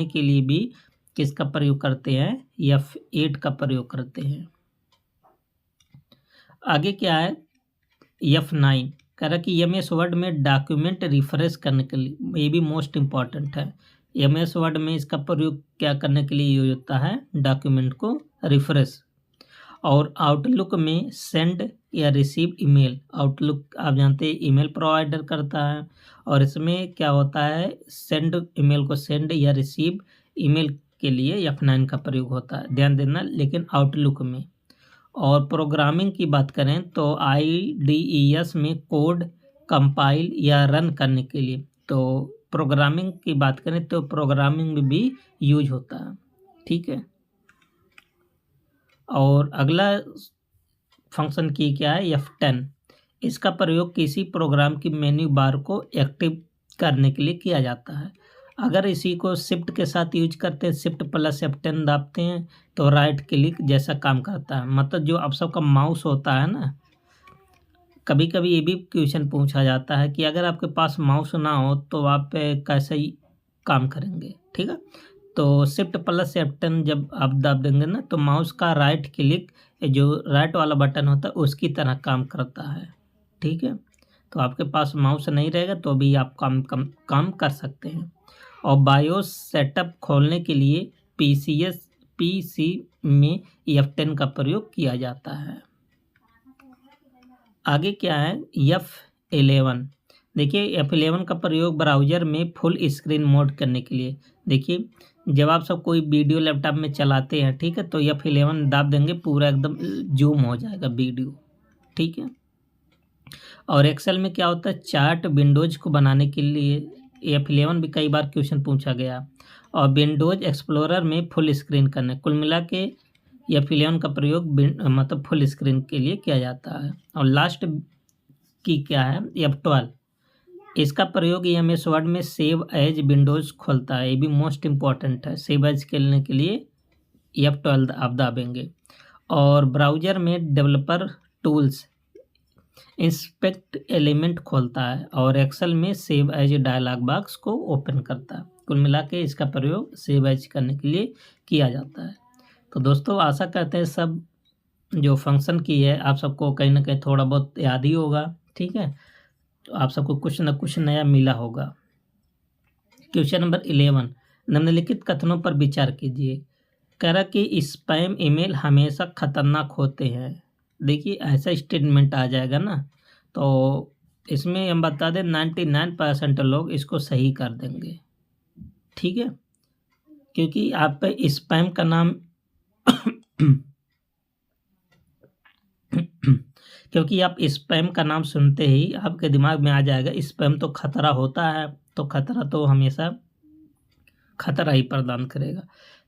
S1: के लिए भी किसका प्रयोग करते हैं? F8 का प्रयोग करते हैं। आगे क्या है? F9 कह रहा कि MS वर्ड में डॉक्यूमेंट रिफ्रेश करने के लिए, ये भी मोस्ट इम्पॉर्टेंट है। MS वर्ड में इसका प्रयोग क्या करने के लिए यूज होता है? डॉक्यूमेंट को रिफ्रेश। और आउटलुक में सेंड या रिसीव ईमेल। आउटलुक आप जानते हैं ईमेल प्रोवाइडर करता है, और इसमें क्या होता है, सेंड ईमेल को सेंड या रिसीव ईमेल के लिए F9 का प्रयोग होता है, ध्यान देना, लेकिन आउटलुक में। और प्रोग्रामिंग की बात करें तो IDES में कोड कंपाइल या रन करने के लिए, तो प्रोग्रामिंग की बात करें तो प्रोग्रामिंग में भी यूज होता है, ठीक है। और अगला फंक्शन की क्या है, F10। इसका प्रयोग किसी प्रोग्राम की मेन्यू बार को एक्टिव करने के लिए किया जाता है। अगर इसी को शिफ्ट के साथ यूज करते हैं, शिफ्ट प्लस F10 दाबते हैं तो राइट क्लिक जैसा काम करता है। मतलब जो आप सबका माउस होता है ना, कभी कभी ये भी क्वेश्चन पूछा जाता है कि अगर आपके पास माउस ना हो तो आप कैसे ही काम करेंगे, ठीक है। तो शिफ्ट प्लस F10 जब आप दाब देंगे ना तो माउस का राइट क्लिक, जो राइट वाला बटन होता है उसकी तरह काम करता है, ठीक है। तो आपके पास माउस नहीं रहेगा तो भी आप काम कर सकते हैं। और बायोस सेटअप खोलने के लिए PC में F10 का प्रयोग किया जाता है। आगे क्या है, F11। देखिए F11 का प्रयोग ब्राउज़र में फुल स्क्रीन मोड करने के लिए। देखिए जब आप सब कोई वीडियो लैपटॉप में चलाते हैं, ठीक है, तो F11 दाब देंगे, पूरा एकदम जूम हो जाएगा वीडियो, ठीक है। और एक्सेल में क्या होता है, चार्ट विंडोज को बनाने के लिए F11 भी कई बार क्वेश्चन पूछा गया। और विंडोज एक्सप्लोरर में फुल स्क्रीन करने, कुल मिला के F11 का प्रयोग मतलब फुल स्क्रीन के लिए किया जाता है। और लास्ट की क्या है, F12। इसका प्रयोग MS वर्ड में सेव एज विंडोज खोलता है, ये भी मोस्ट इम्पॉर्टेंट है। सेव एज खेलने के लिए F12 आप दाबेंगे। और ब्राउज़र में डेवलपर टूल्स इंस्पेक्ट एलिमेंट खोलता है, और एक्सेल में सेव एज डायलॉग बॉक्स को ओपन करता है। कुल मिला के इसका प्रयोग सेव एज करने के लिए किया जाता है। तो दोस्तों आशा करते हैं सब जो फंक्शन की है आप सबको कहीं ना कहीं थोड़ा बहुत याद ही होगा, ठीक है। तो आप सबको कुछ ना कुछ नया मिला होगा। क्वेश्चन नंबर 11, निम्नलिखित कथनों पर विचार कीजिए। कह रहा कि स्पैम ईमेल हमेशा खतरनाक होते हैं। देखिए ऐसा स्टेटमेंट आ जाएगा ना, तो इसमें हम बता दें 99% लोग इसको सही कर देंगे, ठीक है। क्योंकि आप स्पैम का नाम क्योंकि आप स्पैम का नाम सुनते ही आपके दिमाग में आ जाएगा स्पैम तो खतरा होता है, तो खतरा तो हमेशा खतरा ही प्रदान करेगा।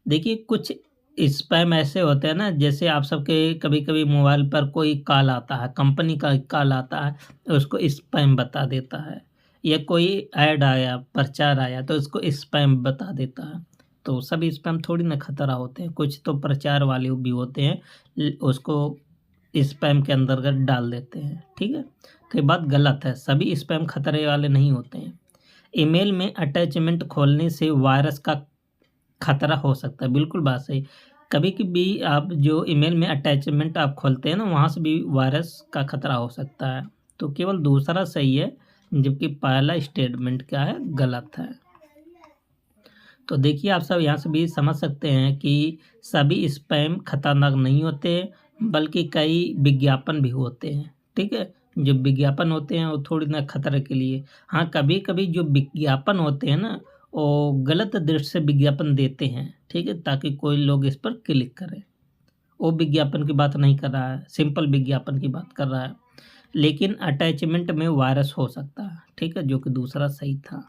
S1: देखिए कुछ स्पैम ऐसे होते हैं ना, जैसे आप सबके कभी कभी मोबाइल पर कोई कॉल आता है, कंपनी का कॉल आता है, उसको स्पैम बता देता है, या कोई ऐड आया, प्रचार आया तो उसको स्पैम बता देता है। तो सभी स्पैम थोड़ी ना खतरा होते हैं, कुछ तो प्रचार वाले भी होते हैं, उसको स्पैम के अंतर्गत डाल देते हैं, ठीक है। तो ये बात गलत है, सभी स्पैम खतरे वाले नहीं होते हैं। ईमेल में अटैचमेंट खोलने से वायरस का खतरा हो सकता है, बिल्कुल बात सही। कभी कभी आप जो ईमेल में अटैचमेंट आप खोलते हैं ना, वहाँ से भी वायरस का खतरा हो सकता है। तो केवल दूसरा सही है, जबकि पहला स्टेटमेंट क्या है, गलत है। तो देखिए आप सब यहाँ से भी समझ सकते हैं कि सभी स्पैम खतरनाक नहीं होते, बल्कि कई विज्ञापन भी होते हैं, ठीक है। जो विज्ञापन होते हैं वो थोड़ी ना खतरे के लिए। हाँ कभी कभी जो विज्ञापन होते हैं ना, वो गलत दृष्टि से विज्ञापन देते हैं, ठीक है, ताकि कोई लोग इस पर क्लिक करें। वो विज्ञापन की बात नहीं कर रहा है, सिंपल विज्ञापन की बात कर रहा है। लेकिन अटैचमेंट में वायरस हो सकता है, ठीक है, जो कि दूसरा सही था।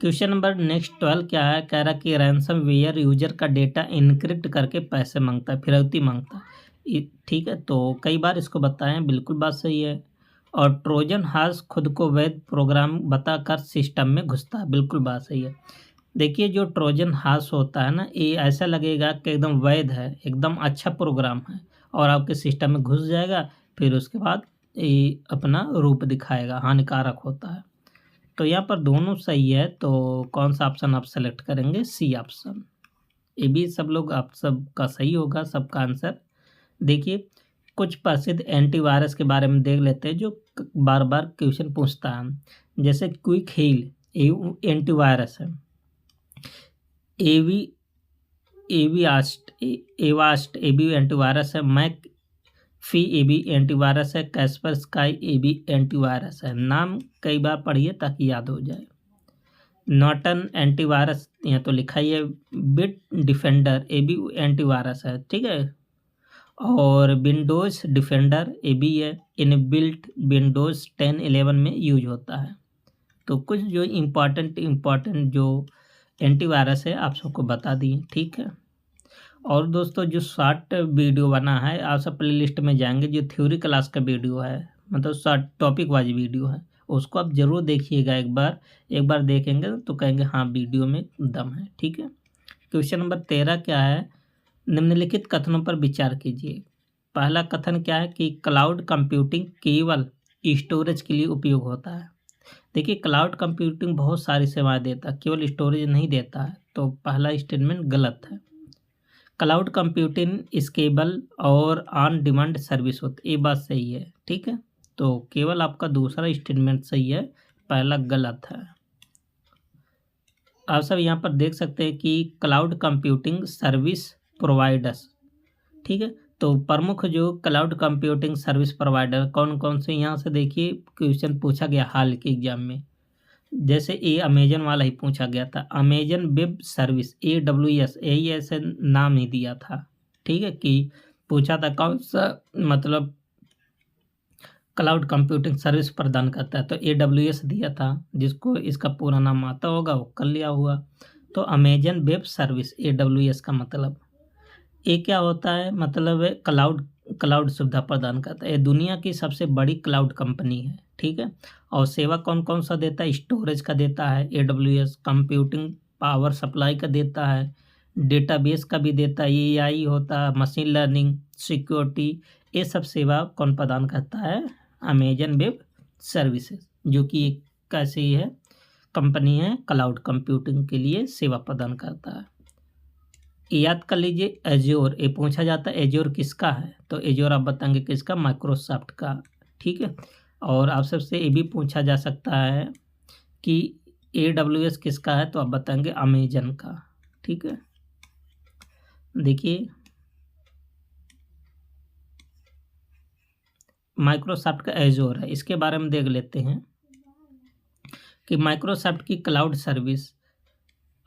S1: क्वेश्चन नंबर नेक्स्ट 12 क्या है, कह रहा कि रैंसम वेयर यूजर का डेटा इनक्रिप्ट करके पैसे मांगता है, फिरौती मांगता है, ठीक है। तो कई बार इसको बताएं, बिल्कुल बात सही है। और ट्रोजन हार्स खुद को वैध प्रोग्राम बताकर सिस्टम में घुसता है, बिल्कुल बात सही है। देखिए जो ट्रोजन हार्स होता है ना, ये ऐसा लगेगा कि एकदम वैध है, एकदम अच्छा प्रोग्राम है, और आपके सिस्टम में घुस जाएगा, फिर उसके बाद ये अपना रूप दिखाएगा, हानिकारक होता है। तो यहाँ पर दोनों सही है, तो कौन सा ऑप्शन आप सेलेक्ट करेंगे, सी ऑप्शन। ये भी सब लोग आप सबका सही होगा, सबका आंसर। देखिए कुछ प्रसिद्ध एंटीवायरस के बारे में देख लेते हैं जो बार बार क्वेश्चन पूछता है। जैसे क्विक हील एंटीवायरस है, एवास्ट एंटीवायरस है, McAfee A B antivirus है, Kaspersky A B antivirus है। नाम कई बार पढ़िए ताकि याद हो जाए। नॉर्टन एंटीवायरस यहाँ तो लिखा ही है। Bitdefender A B antivirus है, ठीक है। और विंडोज़ डिफेंडर ए बी है, इनबिल्ट विंडोज़ 10 11 में यूज होता है। तो कुछ जो इम्पॉर्टेंट जो एंटीवायरस है आप सबको बता दिए, ठीक है। और दोस्तों जो शॉर्ट वीडियो बना है आप सब प्लेलिस्ट में जाएंगे, जो थ्योरी क्लास का वीडियो है, मतलब शॉर्ट टॉपिक वाइज वीडियो है, उसको आप ज़रूर देखिएगा। एक बार देखेंगे तो कहेंगे हाँ वीडियो में दम है, ठीक है। क्वेश्चन नंबर 13 क्या है, निम्नलिखित कथनों पर विचार कीजिए। पहला कथन क्या है कि क्लाउड कंप्यूटिंग केवल स्टोरेज के लिए उपयोग होता है। देखिए क्लाउड कंप्यूटिंग बहुत सारी सेवाएं देता है, केवल स्टोरेज नहीं देता है, तो पहला स्टेटमेंट गलत है। क्लाउड कंप्यूटिंग स्केलेबल और ऑन डिमांड सर्विस होती, ये बात सही है, ठीक है। तो केवल आपका दूसरा स्टेटमेंट सही है, पहला गलत है। आप सब यहाँ पर देख सकते हैं कि क्लाउड कंप्यूटिंग सर्विस प्रोवाइडर्स, ठीक है। तो प्रमुख जो क्लाउड कंप्यूटिंग सर्विस प्रोवाइडर कौन कौन से, यहाँ से देखिए क्वेश्चन पूछा गया हाल के एग्जाम में। जैसे ये अमेजन वाला ही पूछा गया था, अमेजन वेब सर्विस AWS, यही ऐसे नाम ही दिया था, ठीक है। कि पूछा था कौन सा मतलब क्लाउड कंप्यूटिंग सर्विस प्रदान करता है, तो AWS दिया था। जिसको इसका पूरा नाम आता होगा वो कर लिया हुआ। तो अमेजन वेब सर्विस AWS का मतलब ये क्या होता है, मतलब है क्लाउड सुविधा प्रदान करता है। ये दुनिया की सबसे बड़ी क्लाउड कंपनी है, ठीक है। और सेवा कौन कौन सा देता है, स्टोरेज का देता है AWS, कंप्यूटिंग पावर सप्लाई का देता है, डेटाबेस का भी देता है, AI होता है, मशीन लर्निंग, सिक्योरिटी, ये सब सेवा कौन प्रदान करता है, अमेजन वेब सर्विसेज, जो कि एक कैसी है कंपनी है, क्लाउड कंप्यूटिंग के लिए सेवा प्रदान करता है। याद कर लीजिए एज्योर, ये पूछा जाता है एज्योर किसका है, तो एज्योर आप बताएंगे किसका, माइक्रोसॉफ्ट का, ठीक है। और आप सबसे ये भी पूछा जा सकता है कि AWS किसका है, तो आप बताएंगे अमेजन का, ठीक है। देखिए माइक्रोसॉफ्ट का एज्योर है, इसके बारे में देख लेते हैं कि माइक्रोसॉफ्ट की क्लाउड सर्विस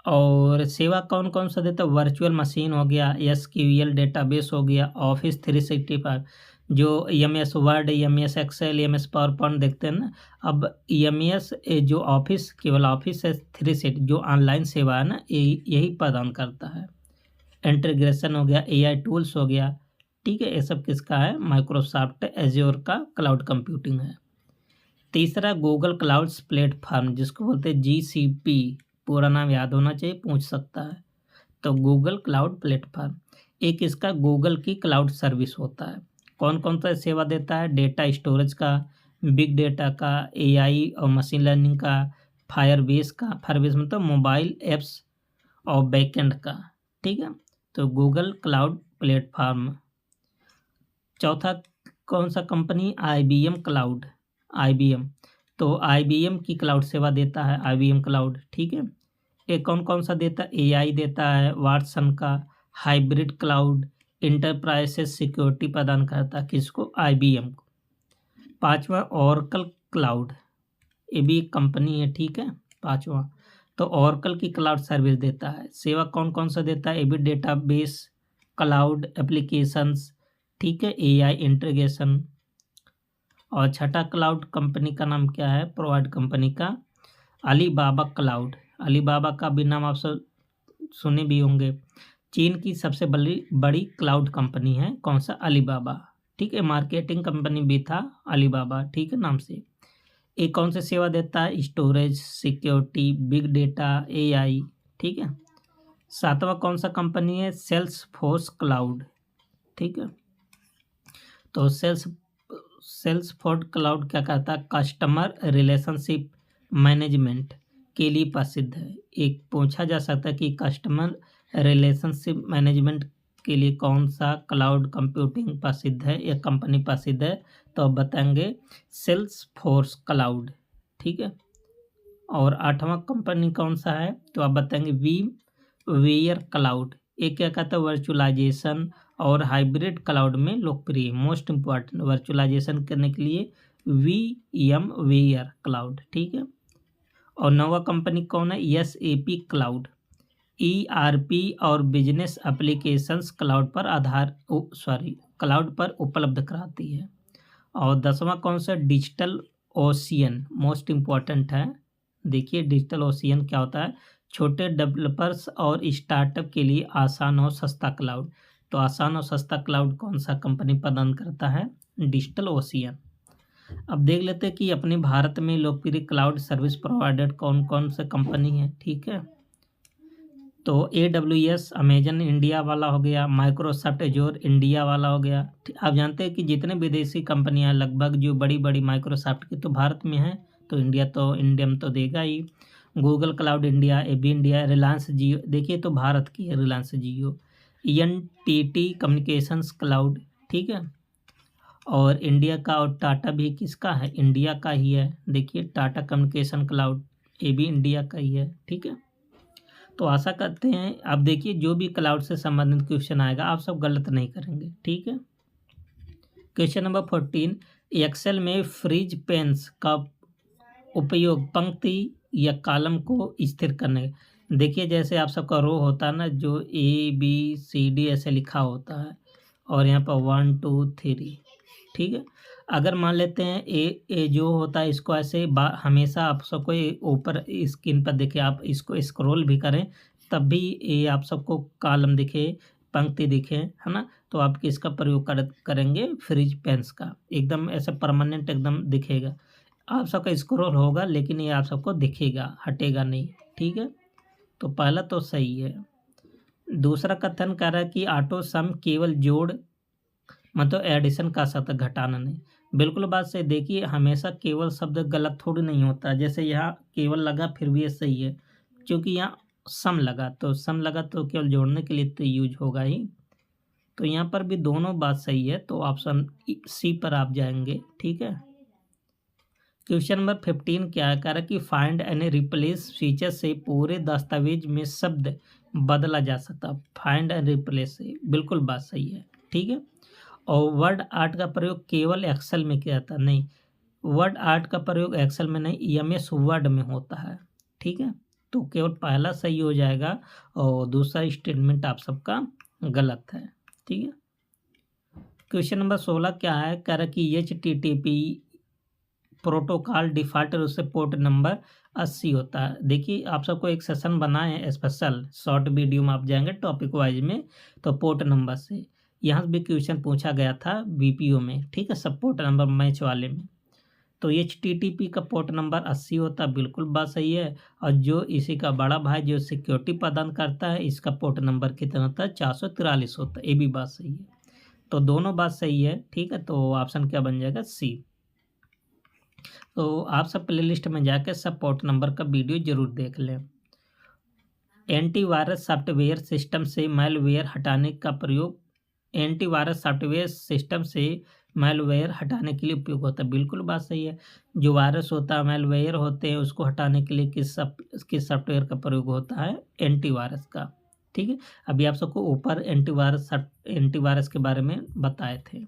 S1: और सेवा कौन कौन सा देता है, वर्चुअल मशीन हो गया, SQL डेटाबेस हो गया, ऑफिस 365, जो MS Word, MS Excel, MS PowerPoint देखते हैं ना। अब MS जो ऑफिस, केवल ऑफिस है 365 जो ऑनलाइन सेवा है ना, यही प्रदान करता है। इंटीग्रेशन हो गया, AI टूल्स हो गया, ठीक है। ये सब किसका है, माइक्रोसॉफ्ट एज्योर का क्लाउड कंप्यूटिंग है। तीसरा गूगल क्लाउड्स प्लेटफॉर्म, जिसको बोलते हैं GCP, पूरा नाम याद होना चाहिए, पूछ सकता है। तो गूगल क्लाउड प्लेटफॉर्म एक इसका गूगल की क्लाउड सर्विस होता है। कौन कौन सा सेवा देता है, डेटा स्टोरेज का, बिग डेटा का, AI और मशीन लर्निंग का, फायरबेस मतलब मोबाइल ऐप्स और बैकएंड का, ठीक है। तो गूगल क्लाउड प्लेटफॉर्म। चौथा कौन सा कंपनी, IBM क्लाउड, IBM, तो IBM की क्लाउड सेवा देता है, IBM क्लाउड, ठीक है। ये कौन कौन सा देता है, AI देता है, वाटसन का, हाइब्रिड क्लाउड, इंटरप्राइजेस सिक्योरिटी प्रदान करता है, किसको, IBM को। पांचवा ओरेकल क्लाउड, ये भी एक कंपनी है, ठीक है। पांचवा तो ओरेकल की क्लाउड सर्विस देता है। सेवा कौन कौन सा देता है, ये भी डेटाबेस, क्लाउड एप्लीकेशंस, ठीक है, AI इंटीग्रेशन। और छठा क्लाउड कंपनी का नाम क्या है, प्रोवाइड कंपनी का, अलीबाबा क्लाउड। अलीबाबा का भी नाम आप सब सुने भी होंगे। चीन की सबसे बड़ी क्लाउड कंपनी है, कौन सा, अलीबाबा, ठीक है। मार्केटिंग कंपनी भी था अलीबाबा, ठीक है, नाम से। ये कौन सी सेवा देता है, storage, security, big data, AI, ठीक है। सातवां कौन सा कंपनी है, सेल्सफोर्स क्लाउड, ठीक है। तो सेल्सफोर्स क्लाउड क्या करता है, कस्टमर रिलेशनशिप मैनेजमेंट के लिए प्रसिद्ध है। एक पूछा जा सकता है कि कस्टमर रिलेशनशिप मैनेजमेंट के लिए कौन सा क्लाउड कंप्यूटिंग प्रसिद्ध है या कंपनी प्रसिद्ध है, तो आप बताएंगे सेल्सफोर्स क्लाउड, ठीक है। और आठवां कंपनी कौन सा है, तो आप बताएंगे वी वेयर क्लाउड, एक क्या कहता है वर्चुअलाइजेशन और हाइब्रिड क्लाउड में लोकप्रिय, मोस्ट इम्पॉर्टेंट वर्चुअलाइजेशन करने के लिए वी वेयर क्लाउड, ठीक है। और नवा कंपनी कौन है, SAP क्लाउड, ERP और बिजनेस एप्लीकेशंस क्लाउड पर उपलब्ध कराती है। और 10वां कौन सा, डिजिटल ओशियन, मोस्ट इम्पॉर्टेंट है। देखिए डिजिटल ओशियन क्या होता है, छोटे डेवलपर्स और स्टार्टअप के लिए आसान और सस्ता क्लाउड। तो आसान और सस्ता क्लाउड कौन सा कंपनी प्रदान करता है, डिजिटल ओशियन। अब देख लेते हैं कि अपने भारत में लोकप्रिय क्लाउड सर्विस प्रोवाइडर कौन कौन से कंपनी है, ठीक है। तो AWS अमेजन इंडिया वाला हो गया, माइक्रोसॉफ्ट एजोर इंडिया वाला हो गया। आप जानते हैं कि जितने विदेशी कंपनियां लगभग जो बड़ी बड़ी माइक्रोसॉफ्ट की तो भारत में है, तो इंडिया में तो देगा ही। Google cloud India, AB India, Reliance Jio, देखिए तो भारत की है Reliance Jio. NTT communications cloud, ठीक है। और इंडिया का और टाटा भी किसका है, इंडिया का ही है। देखिए टाटा कम्युनिकेशन क्लाउड, ये भी इंडिया का ही है, ठीक है। तो आशा करते हैं अब देखिए जो भी क्लाउड से संबंधित क्वेश्चन आएगा आप सब गलत नहीं करेंगे, ठीक है। क्वेश्चन नंबर 14, एक्सेल में फ्रीज पेन्स का उपयोग पंक्ति या कॉलम को स्थिर करने, देखिए जैसे आप सबका रो होता है ना, जो ABCD ऐसे लिखा होता है और यहाँ पर 1 2 3, ठीक है। अगर मान लेते हैं ए जो होता है इसको ऐसे हमेशा आप सबको ऊपर स्क्रीन पर दिखे, आप इसको स्क्रॉल भी करें तब भी ये आप सबको कॉलम दिखे, पंक्ति दिखे, है ना। तो आप किसका प्रयोग करेंगे, फ्रीज पेन्स का, एकदम ऐसा परमानेंट एकदम दिखेगा। आप सबका स्क्रॉल होगा लेकिन ये आप सबको दिखेगा, हटेगा नहीं, ठीक है। तो पहला तो सही है। दूसरा कथन कह रहा है कि ऑटो सम केवल जोड़ मतलब एडिशन का शब्द, घटाना नहीं। बिल्कुल बात सही। देखिए हमेशा केवल शब्द गलत थोड़ी नहीं होता, जैसे यहाँ केवल लगा फिर भी ये सही है, क्योंकि यहाँ सम लगा तो केवल जोड़ने के लिए तो यूज होगा ही। तो यहाँ पर भी दोनों बात सही है, तो ऑप्शन C पर आप जाएंगे, ठीक है। क्वेश्चन नंबर 15 क्या है, कह रहा है कि फाइंड एंड रिप्लेस फीचर से पूरे दस्तावेज में शब्द बदला जा सकता। फाइंड एंड रिप्लेस से बिल्कुल बात सही है, ठीक है। और वर्ड आर्ट का प्रयोग केवल एक्सेल में किया जाता नहीं, वर्ड आर्ट का प्रयोग एक्सेल में नहीं MS वर्ड में होता है, ठीक है। तो केवल पहला सही हो जाएगा और दूसरा स्टेटमेंट आप सबका गलत है, ठीक है। क्वेश्चन नंबर 16 क्या है, कह रहा है कि HTTP प्रोटोकॉल डिफ़ॉल्ट रूप से पोर्ट नंबर 80 होता है। देखिए आप सबको एक सेशन बनाए हैं स्पेशल, शॉर्ट वीडियो में आप जाएंगे टॉपिक वाइज में, तो पोर्ट नंबर से यहाँ भी क्वेश्चन पूछा गया था BPO में, ठीक है, सब पोर्ट नंबर मैच वाले में। तो HTTP का पोर्ट नंबर 80 होता है, बिल्कुल बात सही है। और जो इसी का बड़ा भाई जो सिक्योरिटी प्रदान करता है, इसका पोर्ट नंबर कितना होता है, 443 होता है, ये भी बात सही है। तो दोनों बात सही है, ठीक है। तो ऑप्शन क्या बन जाएगा, C। तो आप सब प्लेलिस्ट में जाकर सब पोर्ट नंबर का वीडियो जरूर देख लें। एंटीवायरस सॉफ्टवेयर सिस्टम से मैलवेयर हटाने का प्रयोग, एंटीवायरस सॉफ्टवेयर सिस्टम से मैलवेयर हटाने के लिए उपयोग होता है, बिल्कुल बात सही है। जो वायरस होता है, मैलवेयर होते हैं, उसको हटाने के लिए किस सॉफ्टवेयर का प्रयोग होता है, एंटीवायरस का, ठीक है। अभी आप सबको ऊपर एंटीवायरस के बारे में बताए थे।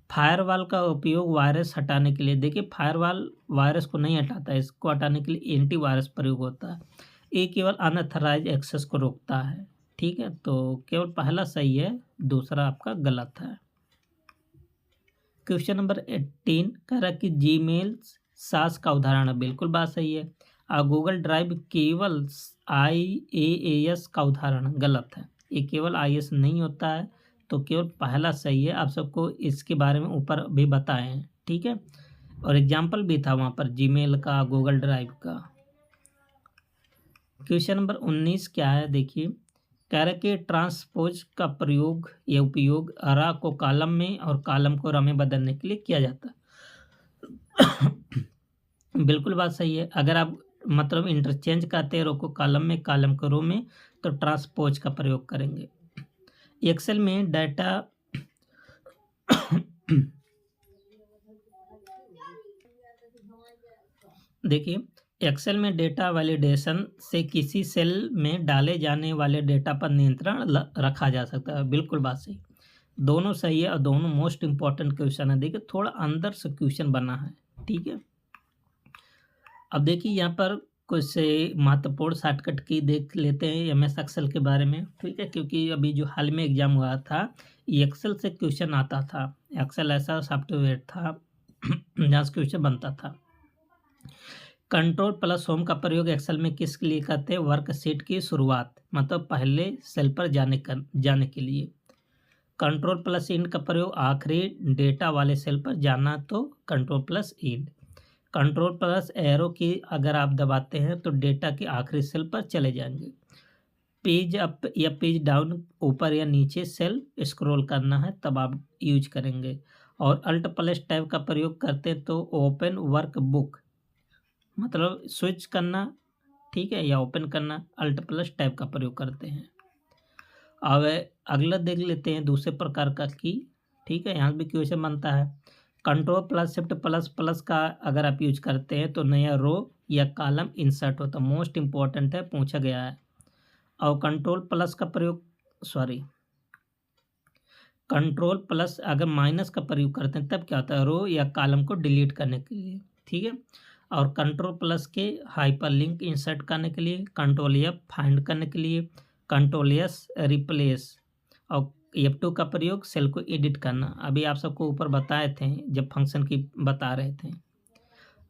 S1: फायरवॉल का उपयोग वायरस हटाने के लिए, देखिए फायरवॉल वायरस को नहीं हटाता है, इसको हटाने के लिए एंटीवायरस प्रयोग होता है। ये केवल अनऑथराइज्ड एक्सेस को रोकता है, ठीक है। तो केवल पहला सही है, दूसरा आपका गलत है। क्वेश्चन नंबर 18 कह रहा है कि जीमेल सास का उदाहरण है, बिल्कुल बात सही है। और गूगल ड्राइव केवल IaaS का उदाहरण, गलत है, ये केवल IaaS नहीं होता है। तो केवल पहला सही है, आप सबको इसके बारे में ऊपर भी बताए हैं, ठीक है। और एग्जाम्पल भी था वहाँ पर जीमेल का, गूगल ड्राइव का। क्वेश्चन नंबर 19 क्या है, देखिए कह रहा है कि ट्रांसपोज का प्रयोग या उपयोग रा को कॉलम में और कॉलम को रा में बदलने के लिए किया जाता है। बिल्कुल बात सही है। अगर आप मतलब इंटरचेंज करते हैं रो को कॉलम में, कॉलम को रो में, तो ट्रांसपोज का प्रयोग करेंगे। एक्सेल में डाटा देखिए एक्सेल में डेटा वैलिडेशन से किसी सेल में डाले जाने वाले डेटा पर नियंत्रण रखा जा सकता है। बिल्कुल बात सही, दोनों सही है और दोनों मोस्ट इंपॉर्टेंट क्वेश्चन है। देखिए थोड़ा अंदर से क्वेश्चन बना है, ठीक है। अब देखिए यहाँ पर कुछ से महत्वपूर्ण शॉर्टकट की देख लेते हैं एमएस एक्सेल के बारे में, ठीक है, क्योंकि अभी जो हाल में एग्जाम हुआ था एक्सेल से क्वेश्चन आता था। एक्सेल ऐसा सॉफ्टवेयर था जहाँ से क्वेश्चन बनता था। कंट्रोल प्लस होम का प्रयोग एक्सेल में किस लिए करते हैं? वर्कशीट की शुरुआत, मतलब पहले सेल पर जाने के लिए। कंट्रोल प्लस इंड का प्रयोग आखिरी डेटा वाले सेल पर जाना, तो control plus end. Control plus arrow key अगर आप दबाते हैं तो डेटा के आखिरी सेल पर चले जाएंगे। पेज अप या पेज डाउन, ऊपर या नीचे सेल स्क्रॉल करना है तब आप यूज करेंगे। और अल्ट प्लस टैब का प्रयोग करते हैं तो ओपन वर्क बुक, मतलब स्विच करना, ठीक है, या ओपन करना, अल्ट प्लस टैब का प्रयोग करते हैं। अब अगला देख लेते हैं दूसरे प्रकार का की, ठीक है, यहाँ भी क्वेश्चन बनता है। Control plus shift plus plus का अगर आप यूज करते हैं तो नया रो या कॉलम इंसर्ट होता है। मोस्ट इंपॉर्टेंट है, पूछा गया है। और कंट्रोल प्लस का प्रयोग, कंट्रोल प्लस अगर माइनस का प्रयोग करते हैं तब क्या होता है? रो या कॉलम को डिलीट करने के लिए, ठीक है। और कंट्रोल प्लस के हाइपरलिंक इंसर्ट करने के लिए, कंट्रोल एफ फाइंड करने के लिए, कंट्रोल एस रिप्लेस, और F2 का प्रयोग सेल को एडिट करना। अभी आप सबको ऊपर बताए थे जब फंक्शन की बता रहे थे।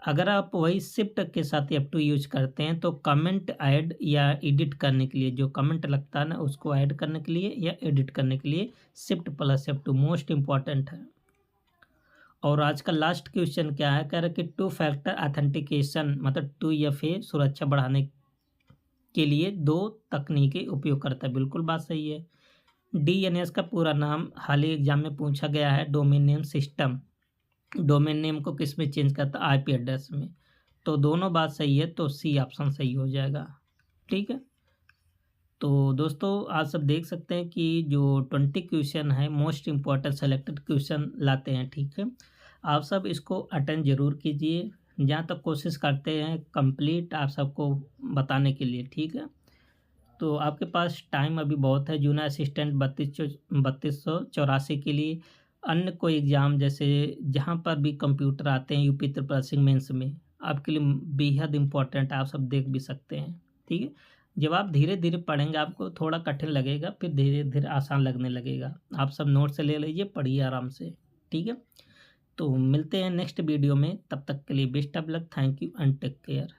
S1: अगर आप वही शिफ्ट के साथ F2 यूज करते हैं तो कमेंट ऐड या एडिट करने के लिए, जो कमेंट लगता है ना उसको ऐड करने के लिए या एडिट करने के लिए shift plus F2 most important है। और आज का लास्ट क्वेश्चन क्या है? कह रहा है कि 2 फैक्टर ऑथेंटिकेशन, मतलब 2FA सुरक्षा बढ़ाने के लिए 2 तकनीकें उपयोग करता है। बिल्कुल बात सही है। DNS का पूरा नाम हाल ही एग्जाम में पूछा गया है, domain name system. Domain name को किस में चेंज करता है? IP एड्रेस में। तो दोनों बात सही है, तो C ऑप्शन सही हो जाएगा, ठीक है। तो दोस्तों आज सब देख सकते हैं कि जो 20 क्वेश्चन है मोस्ट इम्पॉर्टेंट सेलेक्टेड क्वेश्चन लाते हैं, ठीक है। आप सब इसको अटेंड जरूर कीजिए, जहाँ तक कोशिश करते हैं कंप्लीट आप सबको बताने के लिए, ठीक है। तो आपके पास टाइम अभी बहुत है। जूनियर असिस्टेंट 3284 के लिए, अन्य कोई एग्ज़ाम जैसे जहाँ पर भी कंप्यूटर आते हैं UP ट्रिपल एस मेंस में, आपके लिए बेहद इम्पोर्टेंट, आप सब देख भी सकते हैं, ठीक है। जब आप धीरे धीरे पढ़ेंगे आपको थोड़ा कठिन लगेगा, फिर धीरे धीरे आसान लगने लगेगा। आप सब नोट से ले लीजिए, पढ़िए आराम से, ठीक है। तो मिलते हैं नेक्स्ट वीडियो में, तब तक के लिए best of luck, thank you and take care.